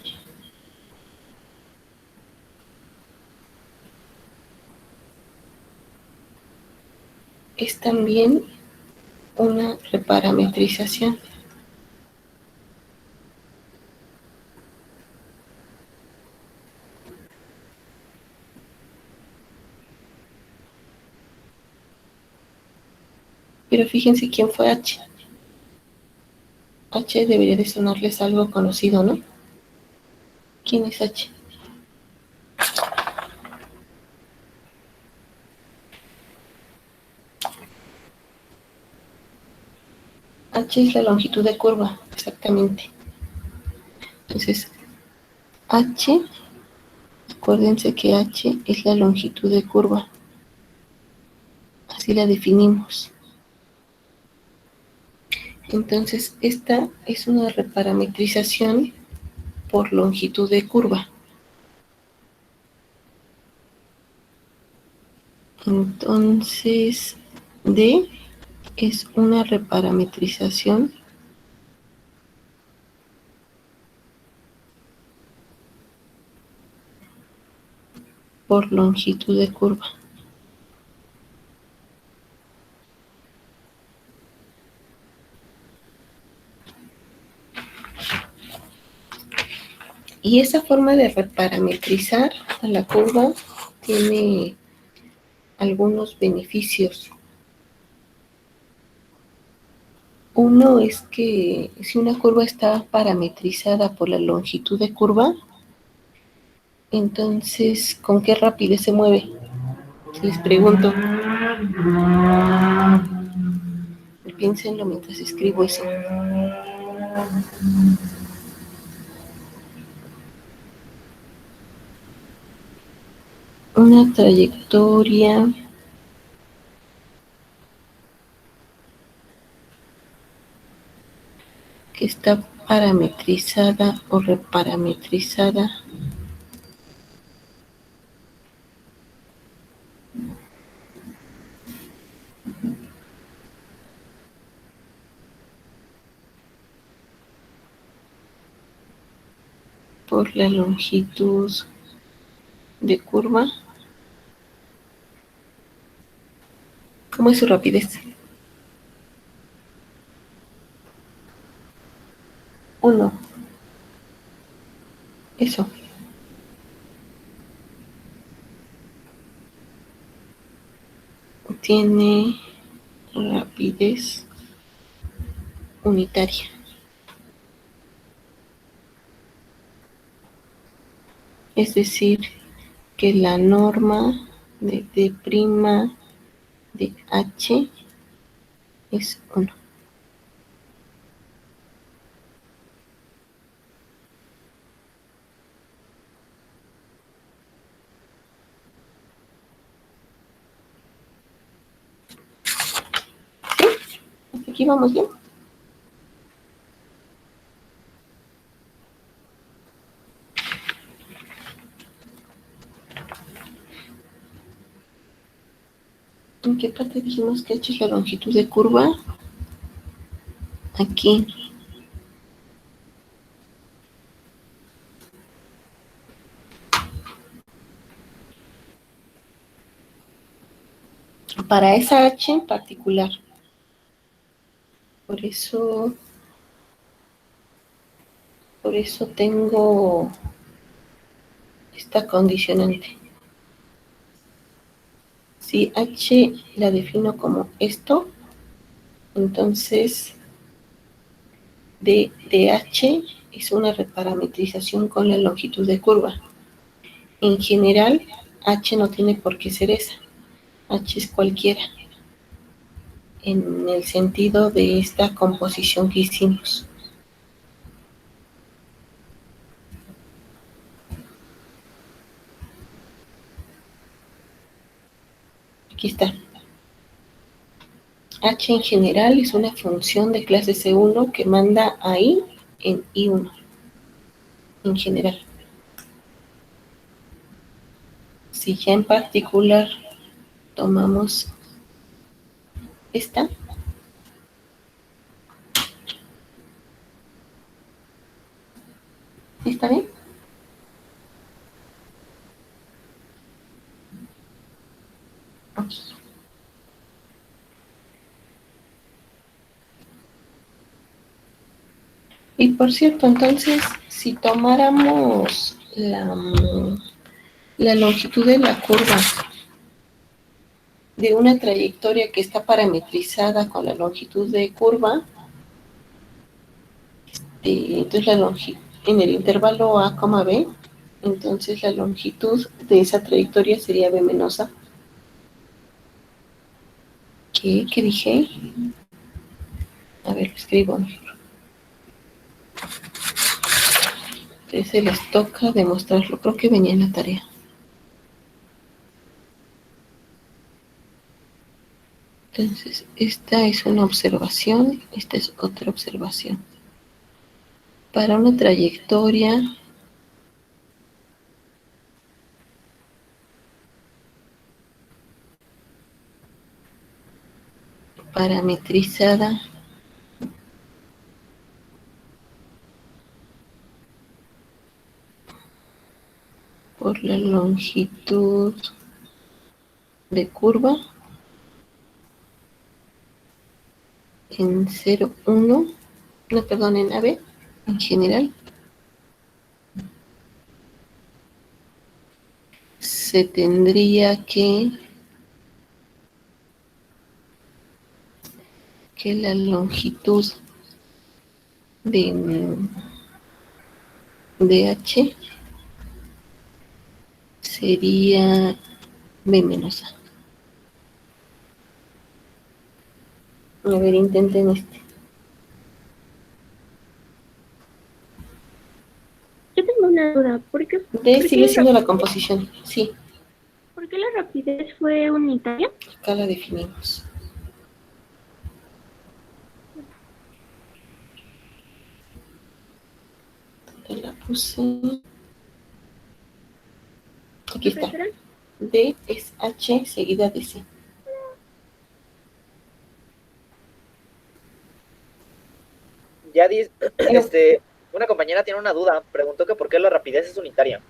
Es también una reparametrización. Pero fíjense quién fue H. H debería de sonarles algo conocido, ¿no? ¿Quién es H? H es la longitud de curva, exactamente. Entonces, H, acuérdense que H es la longitud de curva. Así la definimos. Entonces, esta es una reparametrización por longitud de curva. Entonces, D es una reparametrización por longitud de curva. Y esa forma de reparametrizar a la curva tiene algunos beneficios. Uno es que si una curva está parametrizada por la longitud de curva, Entonces, ¿con qué rapidez se mueve? Les pregunto. Piénsenlo mientras escribo eso. Una trayectoria que está parametrizada o reparametrizada por la longitud de curva. ¿Cómo es su rapidez? 1. Eso. Tiene rapidez unitaria. Es decir, que la norma de D' de H es 1. ¿Sí? ¿Hasta aquí vamos bien? ¿En qué parte dijimos que H es la longitud de curva? Aquí. Para esa H en particular. Por eso tengo esta condicionante. Si H la defino como esto, entonces DH es una reparametrización con la longitud de curva. En general, H no tiene por qué ser esa. H es cualquiera, en el sentido de esta composición que hicimos. Aquí está. H en general es una función de clase C1 que manda a I en I1. En general. Si ya en particular tomamos esta, ¿está bien? Aquí. Y por cierto, entonces, si tomáramos la longitud de la curva de una trayectoria que está parametrizada con la longitud de curva, entonces la longitud en el intervalo A, B, entonces la longitud de esa trayectoria sería B menos A. ¿Qué dije? A ver, lo escribo. Entonces les toca demostrarlo. Creo que venía en la tarea. Entonces, esta es una observación, esta es otra observación. Para una trayectoria parametrizada por la longitud de curva en 0, 1, no, perdón, en AB, en general, se tendría que la longitud de H sería B menos A. A ver, intenten este. Yo tengo una duda. D sigue siendo la composición, sí, ¿Por qué la rapidez fue unitaria? acá la definimos. Te la puse. Aquí está. ¿Profesora? D es H seguida de C. Yadis, una compañera tiene una duda. Preguntó que por qué la rapidez es unitaria.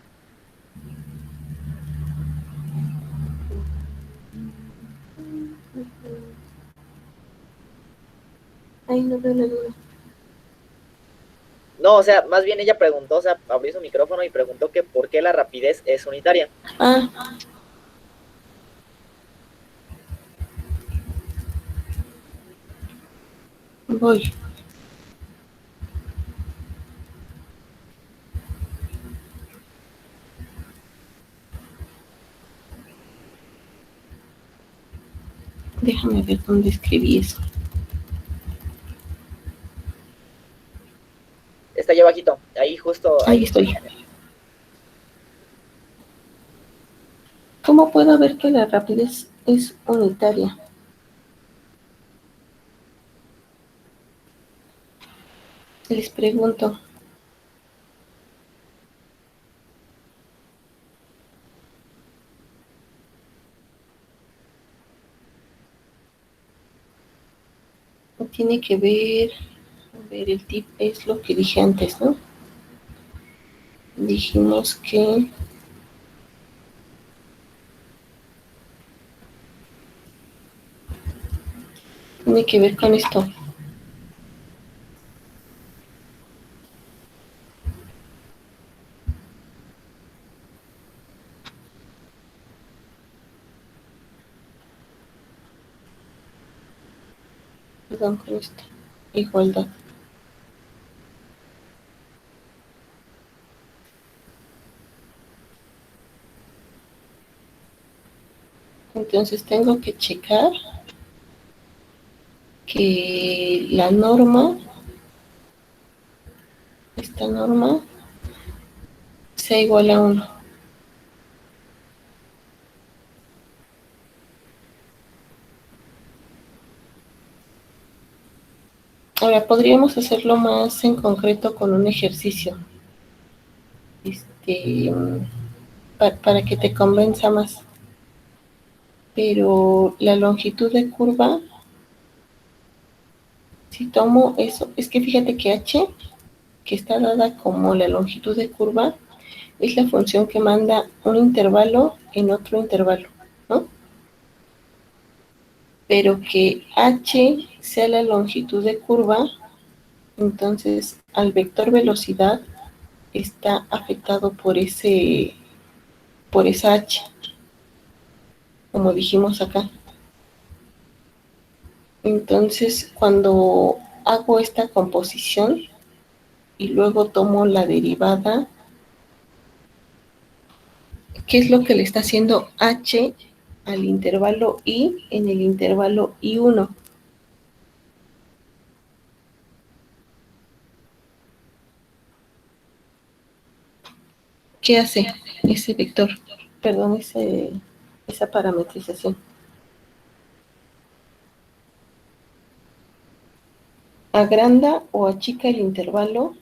Ay, no veo la duda. No, o sea, más bien ella preguntó, o sea, abrió su micrófono y preguntó que por qué la rapidez es unitaria. Ah, voy. Déjame ver dónde escribí eso. Está allá abajito, ahí justo, Ahí estoy. ¿Cómo puedo ver que la rapidez es unitaria? Les pregunto. Tiene que ver, a ver, el tip es lo que dije antes, ¿no? Dijimos que tiene que ver con esto. Perdón, con esto. Igualdad. Entonces tengo que checar que la norma, esta norma, sea igual a 1. Ahora, podríamos hacerlo más en concreto con un ejercicio. Para que te convenza más. Pero la longitud de curva, si tomo eso, es que fíjate que h, que está dada como la longitud de curva, es la función que manda un intervalo en otro intervalo, ¿no? Pero que h sea la longitud de curva, entonces al vector velocidad está afectado por esa h, como dijimos acá. Entonces, cuando hago esta composición y luego tomo la derivada, ¿qué es lo que le está haciendo h al intervalo i en el intervalo i1? ¿Qué hace ese vector? Perdón, esa parametrización. Agranda o achica el intervalo,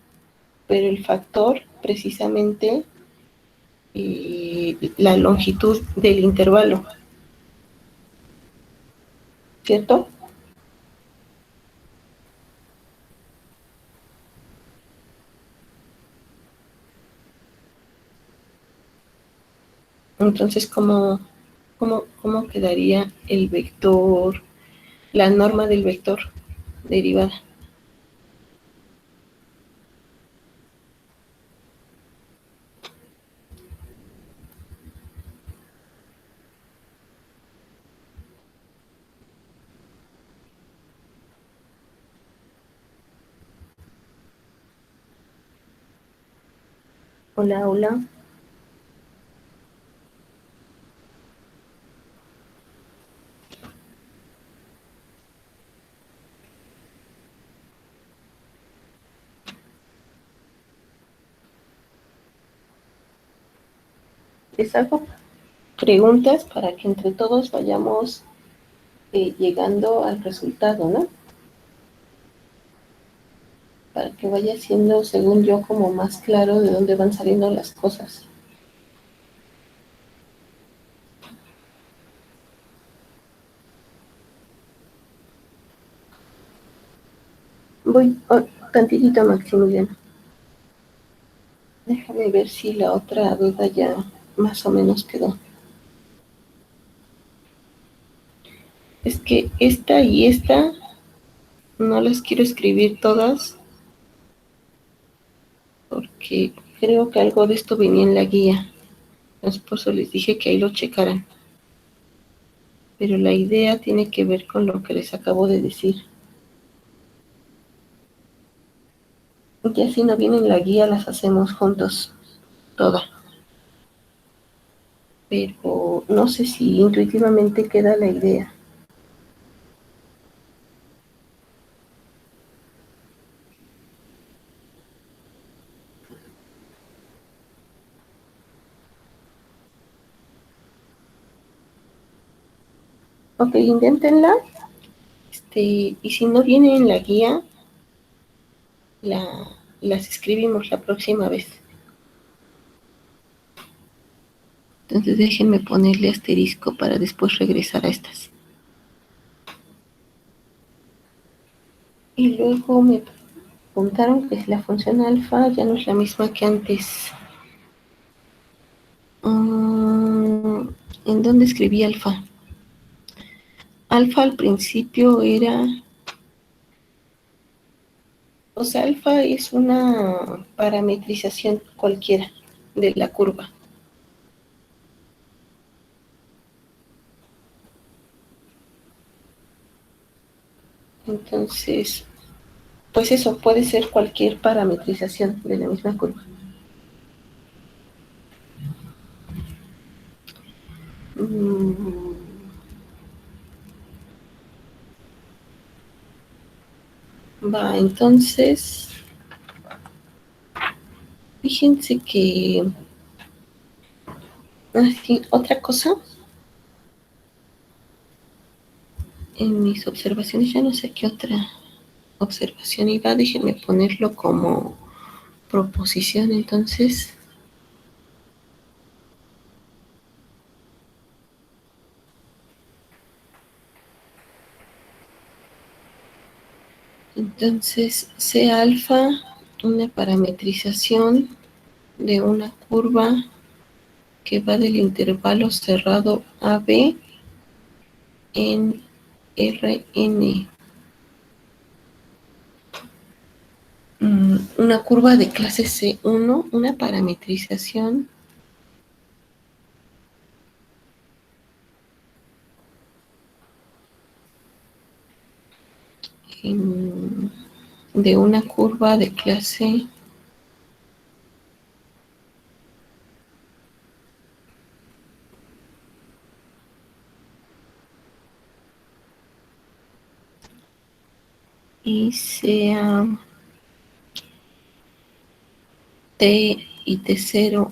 pero el factor precisamente la longitud del intervalo, ¿cierto? Entonces, ¿cómo quedaría el vector, la norma del vector derivada? Hola, hola. Les hago preguntas para que entre todos vayamos llegando al resultado, ¿no? Para que vaya siendo, según yo, como más claro de dónde van saliendo las cosas. Voy tantitito, Maximiliano. Déjame ver si la otra duda ya más o menos quedó. Es que esta y esta no las quiero escribir todas porque creo que algo de esto venía en la guía. Por eso les dije que ahí lo checaran. Pero la idea tiene que ver con lo que les acabo de decir. Ya si no viene en la guía, las hacemos juntos, todas. Pero no sé si intuitivamente queda la idea. Ok, inténtenla. Y si no viene en la guía, las escribimos la próxima vez. Entonces déjenme ponerle asterisco para después regresar a estas. Y luego me preguntaron que si la función alfa ya no es la misma que antes. ¿En dónde escribí alfa? Alfa al principio era... O sea, alfa es una parametrización cualquiera de la curva. Entonces, pues eso puede ser cualquier parametrización de la misma curva. Va, entonces, fíjense que... Así, otra cosa, en mis observaciones, ya no sé qué otra observación iba, déjenme ponerlo como proposición, entonces... Entonces, C alfa, una parametrización de una curva que va del intervalo cerrado AB en Rn. Una curva de clase C1, una parametrización de una curva de clase y sea T y T0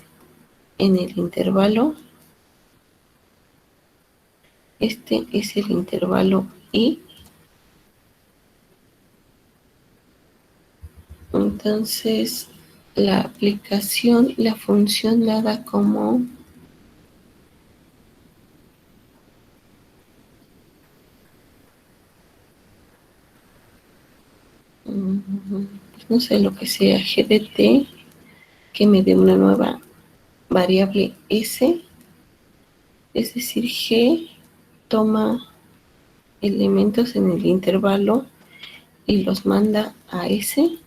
en el intervalo. Este es el intervalo I. Entonces, la aplicación, la función dada como no sé lo que sea, g de t, que me dé una nueva variable s, es decir, g toma elementos en el intervalo y los manda a s,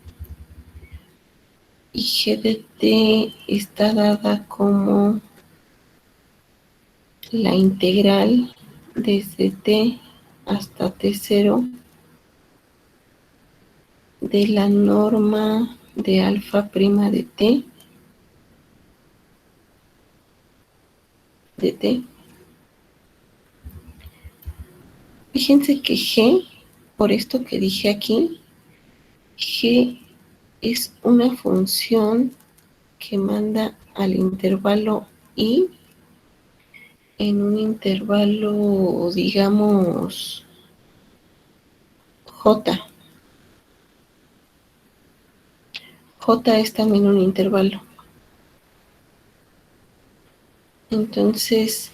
y g de t está dada como la integral desde t hasta t0 de la norma de alfa prima de t de t. Fíjense que g, por esto que dije aquí, g es una función que manda al intervalo i en un intervalo, digamos, J. J es también un intervalo. Entonces,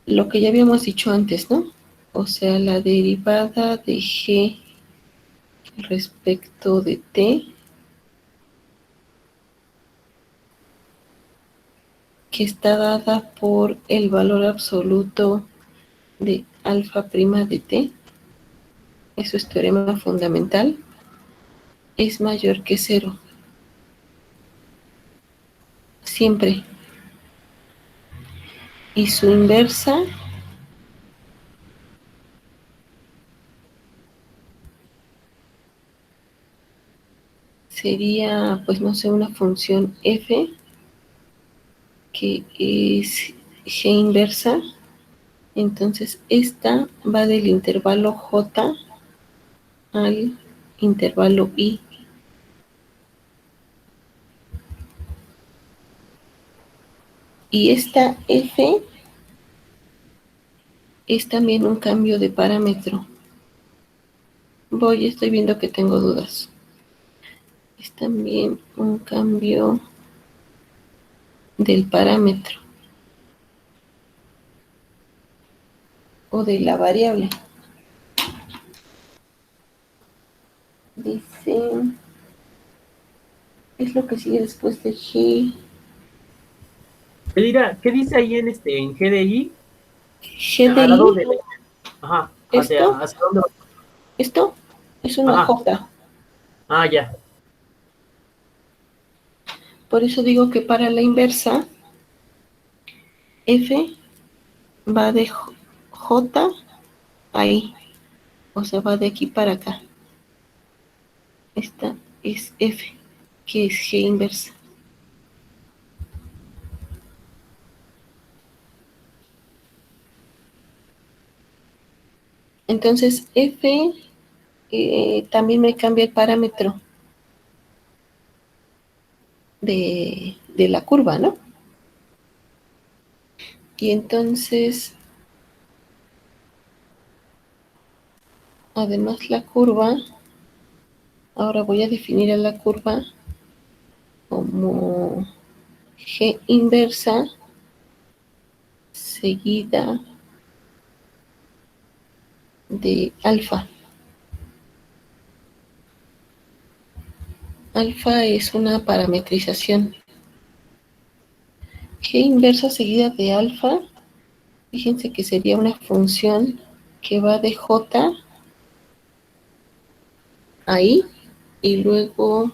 lo que ya habíamos dicho antes, ¿no? O sea, la derivada de G respecto de T, que está dada por el valor absoluto de alfa prima de T, eso es teorema fundamental, es mayor que cero. Siempre. Y su inversa sería, pues no sé, una función f que es g inversa. Entonces esta va del intervalo j al intervalo i. Y esta f es también un cambio de parámetro. Estoy viendo que tengo dudas. Es también un cambio del parámetro o de la variable. Dice, es lo que sigue después de G. ¿Qué dice ahí en GDI? Al lado GDI, de la... Ajá, esto, ¿hacia dónde va? esto es una Ajá, J. ya. Por eso digo que para la inversa, F va de J a I. O sea, va de aquí para acá. Esta es F, que es G inversa. Entonces, F también me cambia el parámetro de la curva, ¿no? Y entonces, además la curva, ahora voy a definir a la curva como G inversa seguida de alfa. Alfa es una parametrización. G inversa seguida de alfa, fíjense que sería una función que va de J a I y luego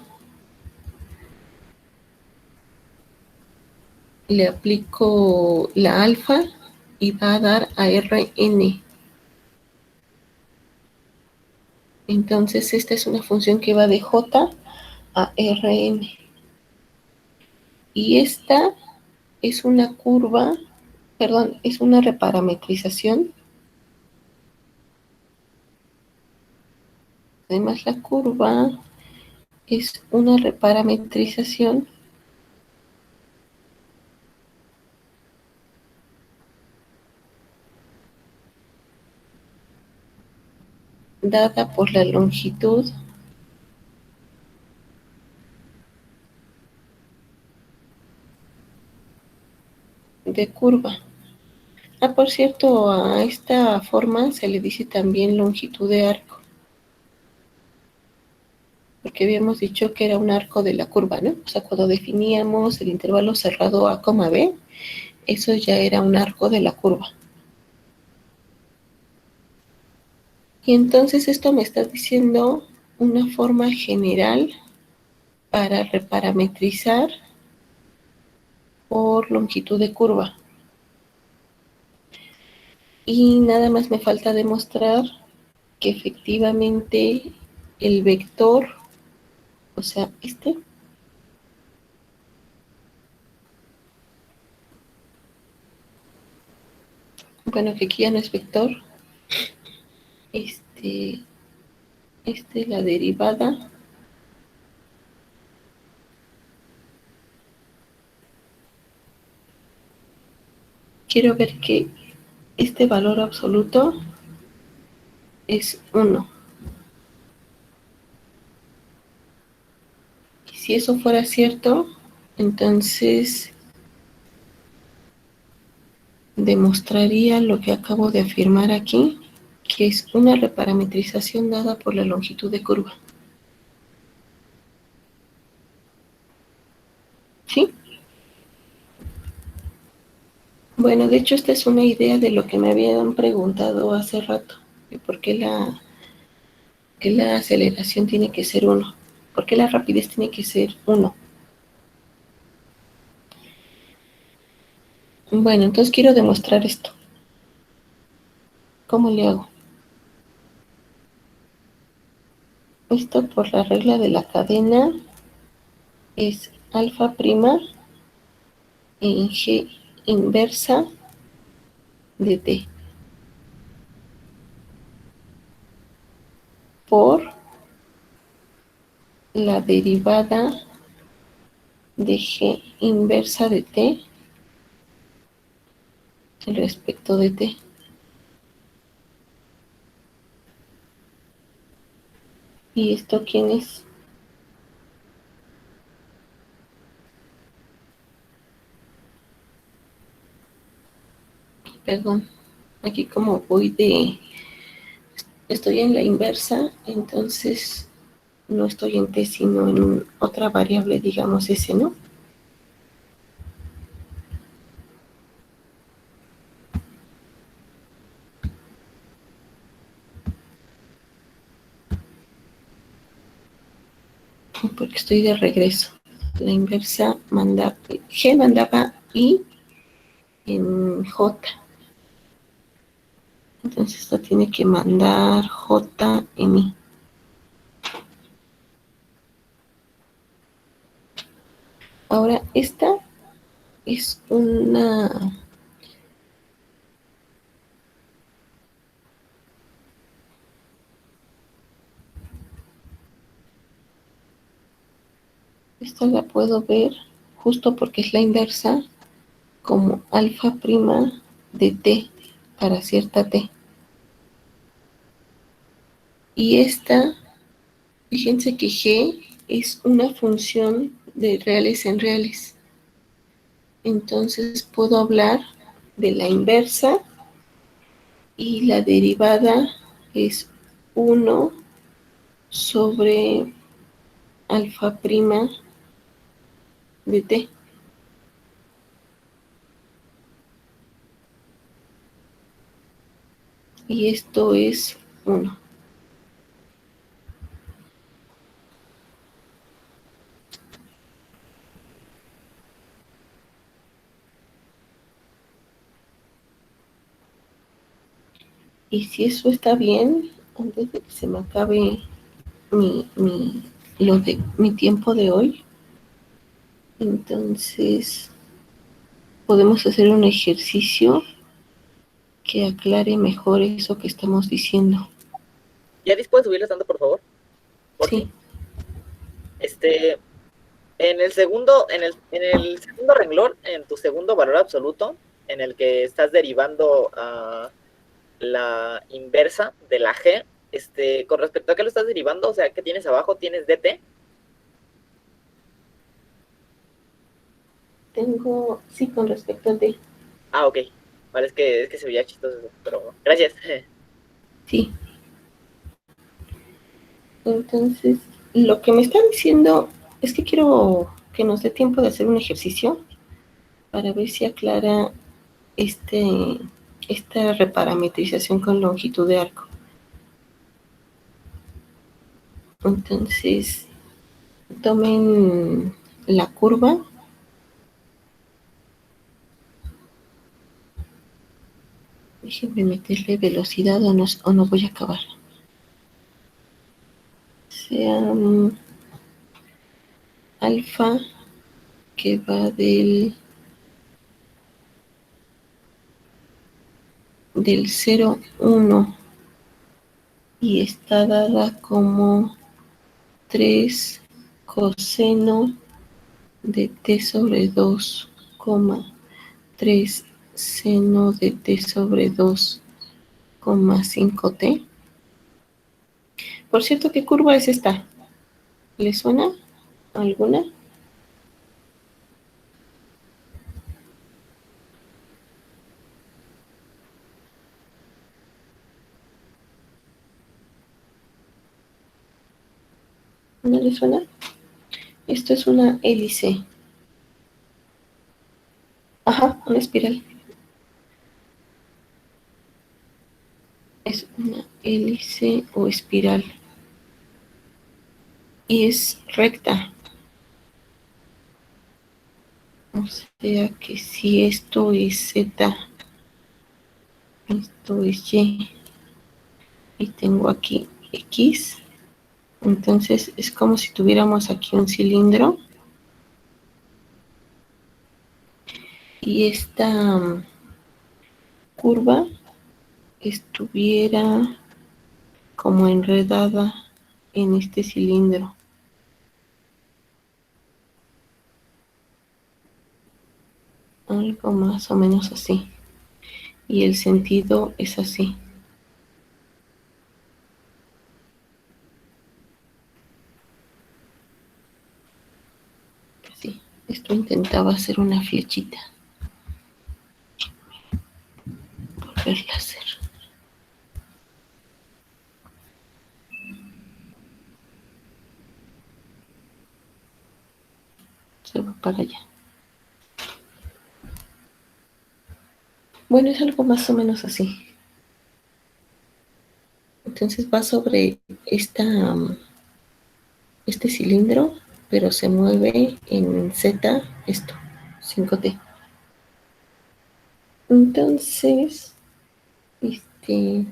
le aplico la alfa y va a dar a Rn. Entonces esta es una función que va de J a Rn. Y esta es una curva, perdón, es una reparametrización. Además la curva es una reparametrización dada por la longitud de curva. Por cierto, a esta forma se le dice también longitud de arco, porque habíamos dicho que era un arco de la curva, ¿no? O sea, cuando definíamos el intervalo cerrado A, B, eso ya era un arco de la curva. Y entonces esto me está diciendo una forma general para reparametrizar por longitud de curva. Y nada más me falta demostrar que efectivamente el vector, o sea, bueno, que aquí ya no es vector, este, la derivada quiero ver que este valor absoluto es 1. Y si eso fuera cierto, entonces demostraría lo que acabo de afirmar aquí, que es una reparametrización dada por la longitud de curva. ¿Sí? Bueno, de hecho esta es una idea de lo que me habían preguntado hace rato, de por qué la aceleración tiene que ser 1, por qué la rapidez tiene que ser 1. Bueno, entonces quiero demostrar esto. ¿Cómo le hago? Esto por la regla de la cadena es alfa prima en G inversa de T por la derivada de G inversa de T respecto de T. ¿Y esto quién es? Perdón, aquí como estoy en la inversa, entonces no estoy en T, sino en otra variable, digamos S, ¿no? Porque estoy de regreso. La inversa G mandaba I en J. Entonces esto tiene que mandar J en I. Ahora, esta es una... Esta la puedo ver justo porque es la inversa como alfa prima de T para cierta T. Y esta, fíjense que G es una función de reales en reales. Entonces puedo hablar de la inversa y la derivada es 1 sobre alfa prima de T. Y esto es 1. Y si eso está bien, antes de que se me acabe mi tiempo de hoy, entonces podemos hacer un ejercicio que aclare mejor eso que estamos diciendo. ¿Yaris, puedes subirle tanto, por favor? Sí. En el segundo renglón, en tu segundo valor absoluto, en el que estás derivando a la inversa de la G, con respecto a qué lo estás derivando, o sea, ¿qué tienes abajo? ¿Tienes dt? Sí, con respecto al D. Ah, ok. Vale, es que se veía chistoso, pero gracias. Sí. Entonces, lo que me está diciendo es que quiero que nos dé tiempo de hacer un ejercicio para ver si aclara esta reparametrización con longitud de arco. Entonces, tomen la curva. Déjenme meterle velocidad o no voy a acabar. Sea alfa que va del 0,1 y está dada como 3 coseno de t sobre 2, 3 seno de t sobre 2, 5t. Por cierto, ¿qué curva es esta? ¿Le suena alguna? ¿No le suena? Esto es una hélice. Ajá, una espiral. Es una hélice o espiral. Y es recta. O sea que si esto es Z, esto es Y, y tengo aquí X, entonces es como si tuviéramos aquí un cilindro y esta curva estuviera como enredada en este cilindro. Algo más o menos así. Y el sentido es así. Así. Esto intentaba hacer una flechita. Volverla a hacer. Se va para allá. Bueno, es algo más o menos así. Entonces va sobre este cilindro, pero se mueve en Z, esto, 5T. Entonces,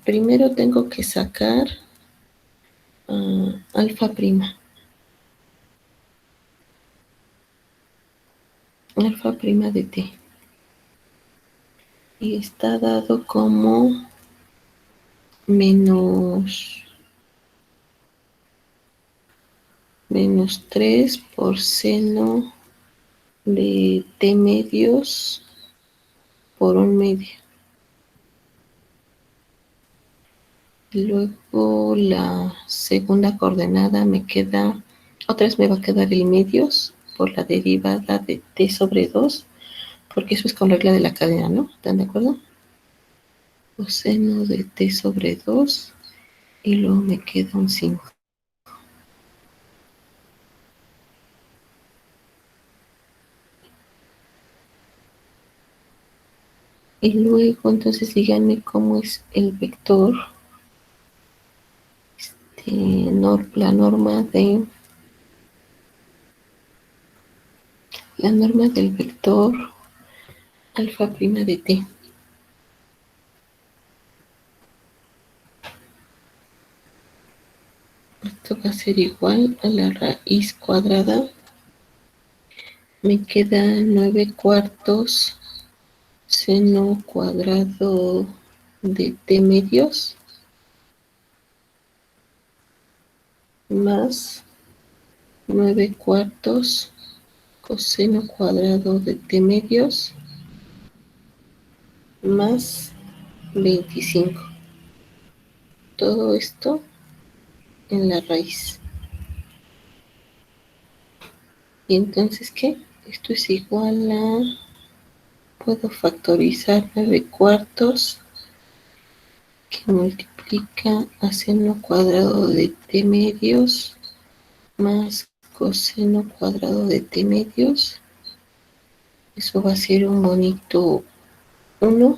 primero tengo que sacar alfa prima. Alfa prima de T. Y está dado como menos 3 por seno de T medios por 1/2. Luego la segunda coordenada me queda, otra vez me va a quedar el medios por la derivada de t sobre 2, porque eso es con regla de la cadena, ¿no? ¿Están de acuerdo? Coseno de t sobre 2 y luego me queda un 5. Y luego, entonces, díganme cómo es el vector, la norma del vector alfa prima de t. Esto va a ser igual a la raíz cuadrada. Me queda 9/4 seno cuadrado de t medios más 9/4 coseno cuadrado de t medios más 25. Todo esto en la raíz. Y entonces, ¿qué? Esto es igual a, puedo factorizar 9/4 que multiplica a seno cuadrado de t medios más coseno cuadrado de t medios. Eso va a ser un bonito 1.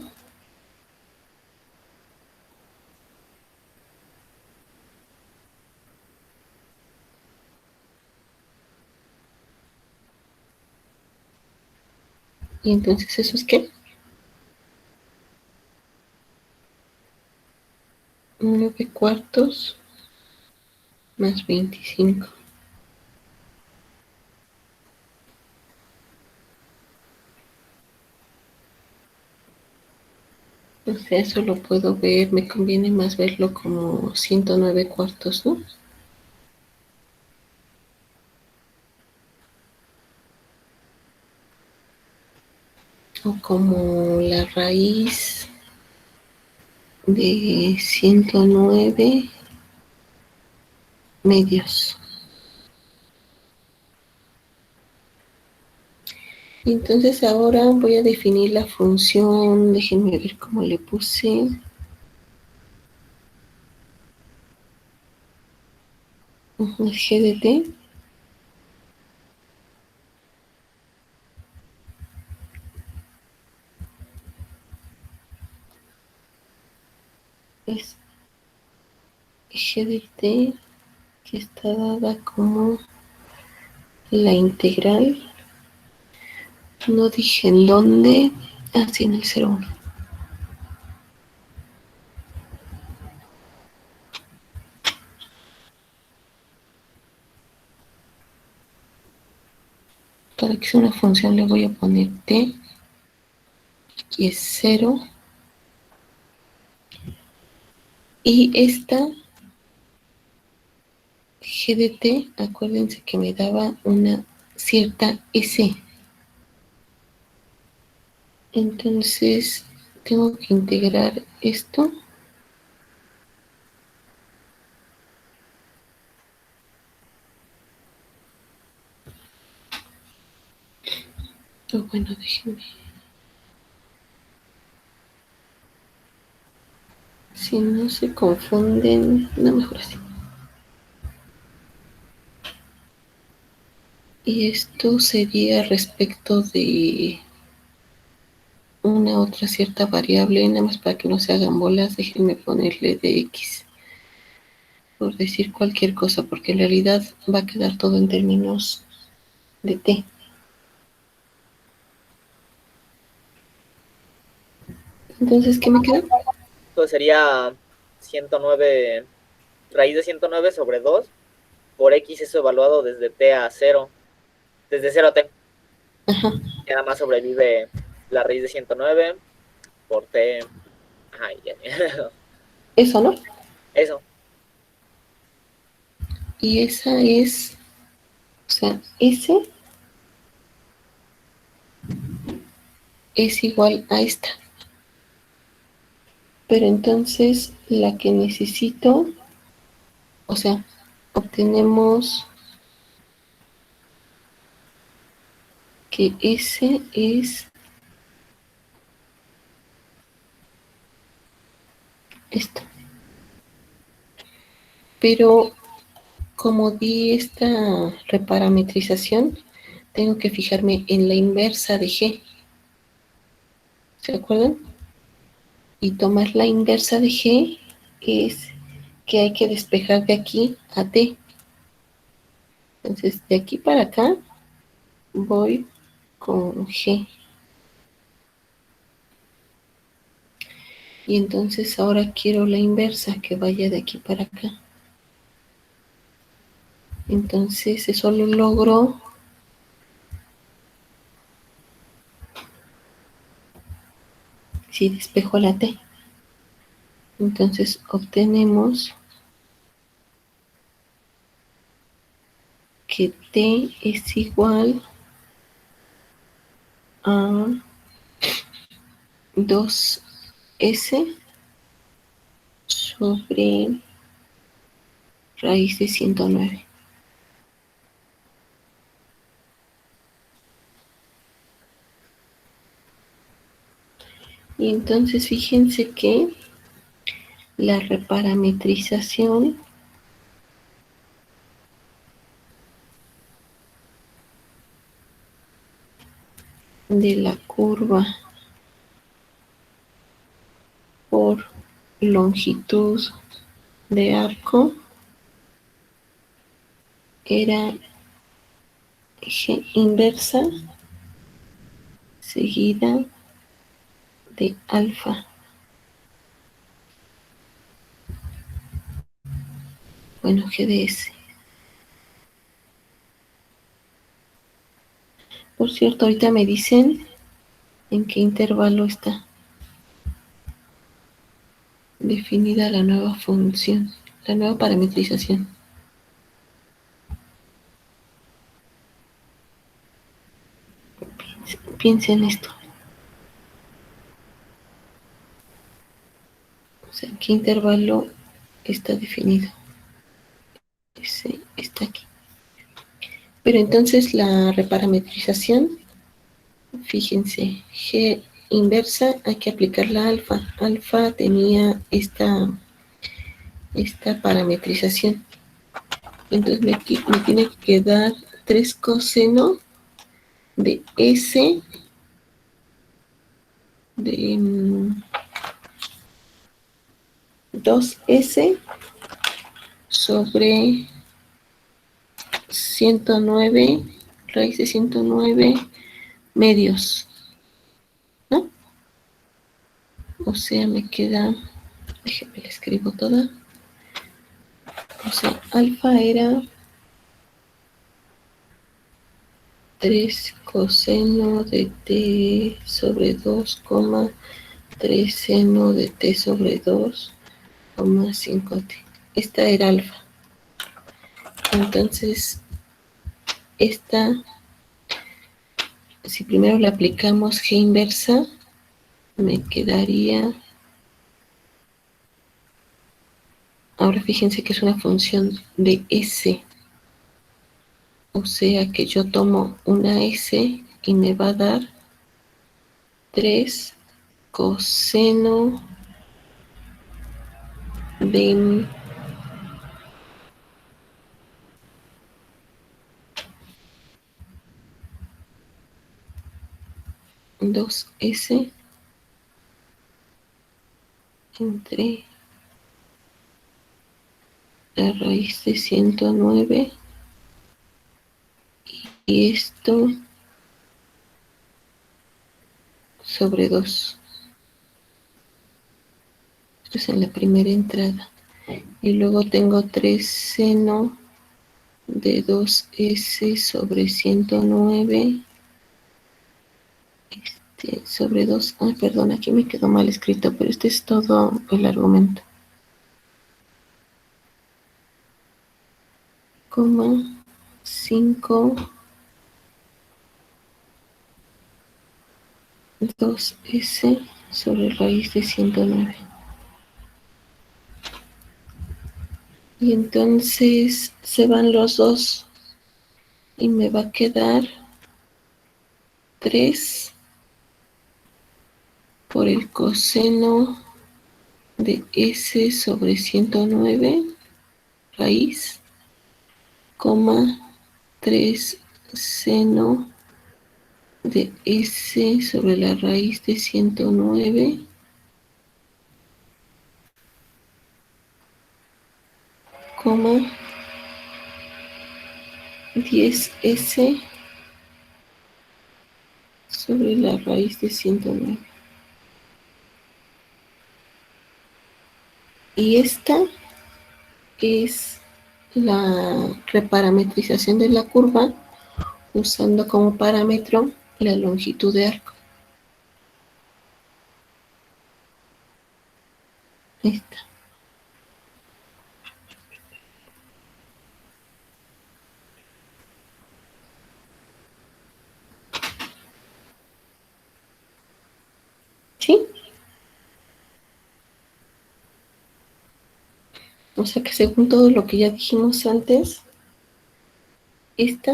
Y entonces, ¿eso es qué? 9/4 más 25. O sea, eso lo puedo ver, me conviene más verlo como 109/4, ¿no? o como la raíz de 109 medios. Entonces ahora voy a definir la función, déjenme ver cómo le puse. G de t. Es G de t que está dada como la integral. No dije en dónde, así en el 0,1. Para que sea una función le voy a poner t, aquí es 0. Y esta G de t, acuérdense que me daba una cierta S. Entonces tengo que integrar esto. Oh, bueno, déjenme. Si no se confunden, no, mejor así. Y esto sería respecto de una otra cierta variable, nada más para que no se hagan bolas, déjenme ponerle de x, por decir cualquier cosa, porque en realidad va a quedar todo en términos de t. Entonces, ¿qué me queda? Entonces sería 109, raíz de 109 sobre 2 por x, eso evaluado desde t a 0, desde 0 a t. Ajá, Y nada más sobrevive la raíz de 109 por t. Ajá, ya. eso, ¿no? Eso. Y esa es, o sea, S es igual a esta. Pero entonces la que necesito, o sea, obtenemos que S es esto. Pero como di esta reparametrización, tengo que fijarme en la inversa de G. ¿Se acuerdan? Y tomar la inversa de G es que hay que despejar de aquí a T. Entonces, de aquí para acá voy con G. Y entonces ahora quiero la inversa, que vaya de aquí para acá. Entonces eso lo logro si despejo la T. Entonces obtenemos que T es igual a 2S sobre raíz de 109. Y entonces fíjense que la reparametrización de la curva por longitud de arco era G inversa seguida de alfa. Bueno, GDS. Por cierto, ahorita me dicen en qué intervalo está definida la nueva función, la nueva parametrización. Piensen esto. qué intervalo está definido. Ese está aquí. Pero entonces la reparametrización, fíjense, G inversa, hay que aplicar la alfa. Alfa tenía esta parametrización. Entonces me tiene que quedar 3 coseno de S de 2S sobre 109, raíz de 109 medios, ¿no? O sea, me queda, déjenme la escribo toda. O sea, alfa era 3 coseno de t sobre 2, 3 seno de t sobre 2, 5t. Esta era alfa. Entonces, esta, si primero le aplicamos G inversa, me quedaría... Ahora fíjense que es una función de S. O sea que yo tomo una S y me va a dar 3 coseno de 2S entre la raíz de 109 y esto sobre 2. Esto es en la primera entrada. Y luego tengo 3 seno de 2S sobre 109 sobre 2. Ay, perdón, aquí me quedó mal escrito, pero este es todo el argumento. Coma 5 2S sobre raíz de 109. Y entonces se van los dos y me va a quedar 3 por el coseno de S sobre 109 raíz, 3 seno de S sobre la raíz de 109 10S sobre la raíz de 109. Y esta es la reparametrización de la curva usando como parámetro la longitud de arco. Esta. ¿Sí? O sea que según todo lo que ya dijimos antes, esta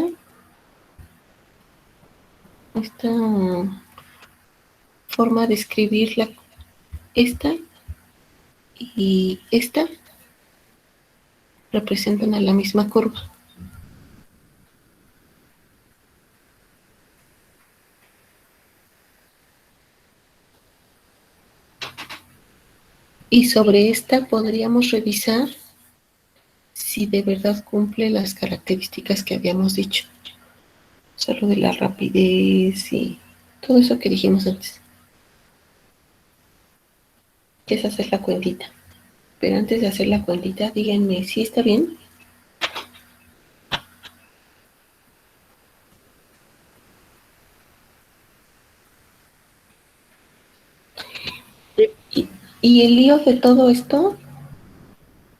forma de escribirla, esta y esta representan a la misma curva. Y sobre esta podríamos revisar si de verdad cumple las características que habíamos dicho. O sea, lo de la rapidez y todo eso que dijimos antes. Que es hacer la cuentita. Pero antes de hacer la cuentita, díganme si está bien. Y el lío de todo esto,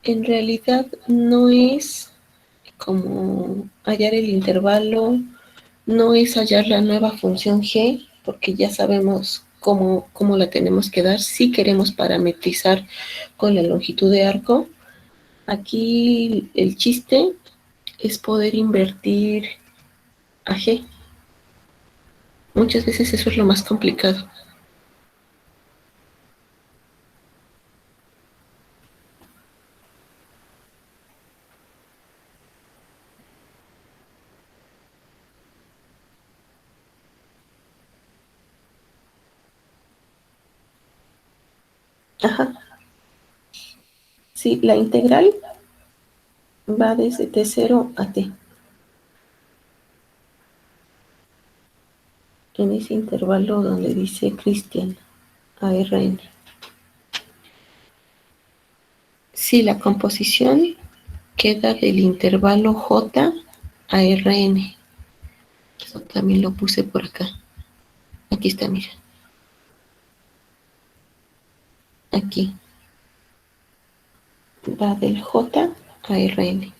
en realidad no es como hallar el intervalo, no es hallar la nueva función G, porque ya sabemos cómo la tenemos que dar. Si queremos parametrizar con la longitud de arco, aquí el chiste es poder invertir a G. Muchas veces eso es lo más complicado. Ajá. Sí, la integral va desde T0 a T. En ese intervalo donde dice Cristian, ARN. Sí, la composición queda del intervalo J a Rn. Eso también lo puse por acá. Aquí está, mira. Aquí. Va del J a Rn.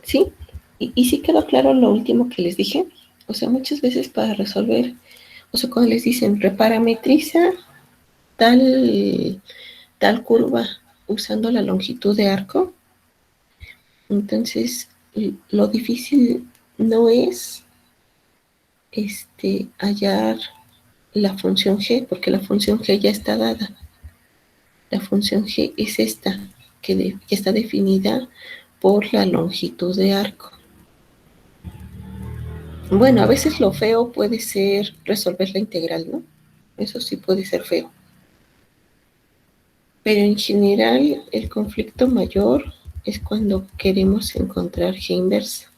¿Sí? Y sí quedó claro lo último que les dije. O sea, muchas veces para resolver, o sea, cuando les dicen reparametriza tal curva usando la longitud de arco, entonces lo difícil no es hallar la función g, porque la función g ya está dada. La función g es esta, que está definida por la longitud de arco. Bueno, a veces lo feo puede ser resolver la integral, ¿no? Eso sí puede ser feo. Pero en general el conflicto mayor es cuando queremos encontrar g inversa,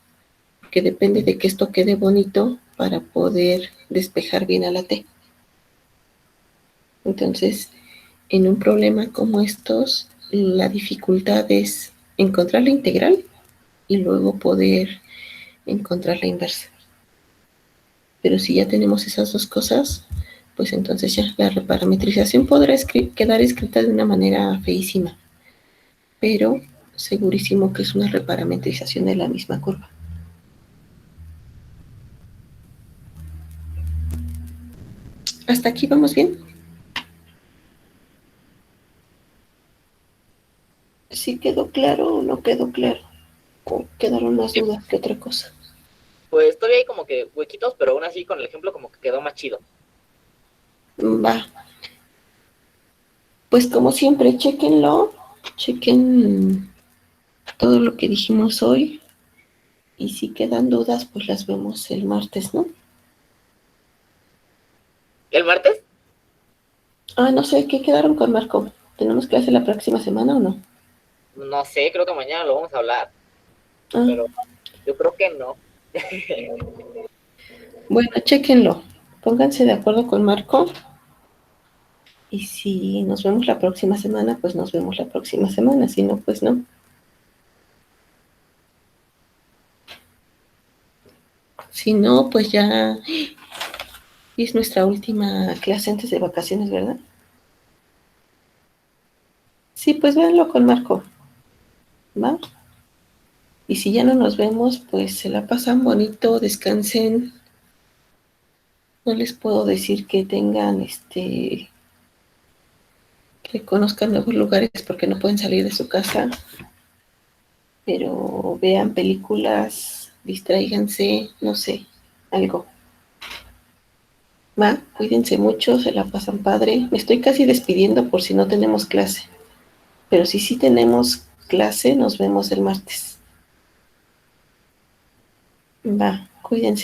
que depende de que esto quede bonito para poder despejar bien a la t. Entonces, en un problema como estos, la dificultad es encontrar la integral y luego poder encontrar la inversa. Pero si ya tenemos esas dos cosas, pues entonces ya la reparametrización podrá quedar escrita de una manera feísima, pero segurísimo que es una reparametrización de la misma curva. ¿Hasta aquí vamos bien? ¿Sí quedó claro o no quedó claro? ¿O quedaron más dudas que otra cosa? Pues todavía hay como que huequitos, pero aún así con el ejemplo como que quedó más chido. Va. Pues como siempre, chequen todo lo que dijimos hoy. Y si quedan dudas, pues las vemos el martes, ¿no? ¿El martes? No sé, ¿qué quedaron con Marco? ¿Tenemos clase la próxima semana o no? No sé, creo que mañana lo vamos a hablar, Ah, pero yo creo que no. bueno, chéquenlo. Pónganse de acuerdo con Marco. Y si nos vemos la próxima semana, pues nos vemos la próxima semana. Si no, pues no. Si no, pues ya es nuestra última clase antes de vacaciones, ¿verdad? Sí, pues véanlo con Marco. ¿Va? Y si ya no nos vemos, pues se la pasan bonito, descansen. No les puedo decir que tengan, que conozcan nuevos lugares porque no pueden salir de su casa. Pero vean películas, distráiganse, no sé, algo. Va, cuídense mucho, se la pasan padre. Me estoy casi despidiendo por si no tenemos clase. Pero si sí tenemos clase, nos vemos el martes. Va, cuídense.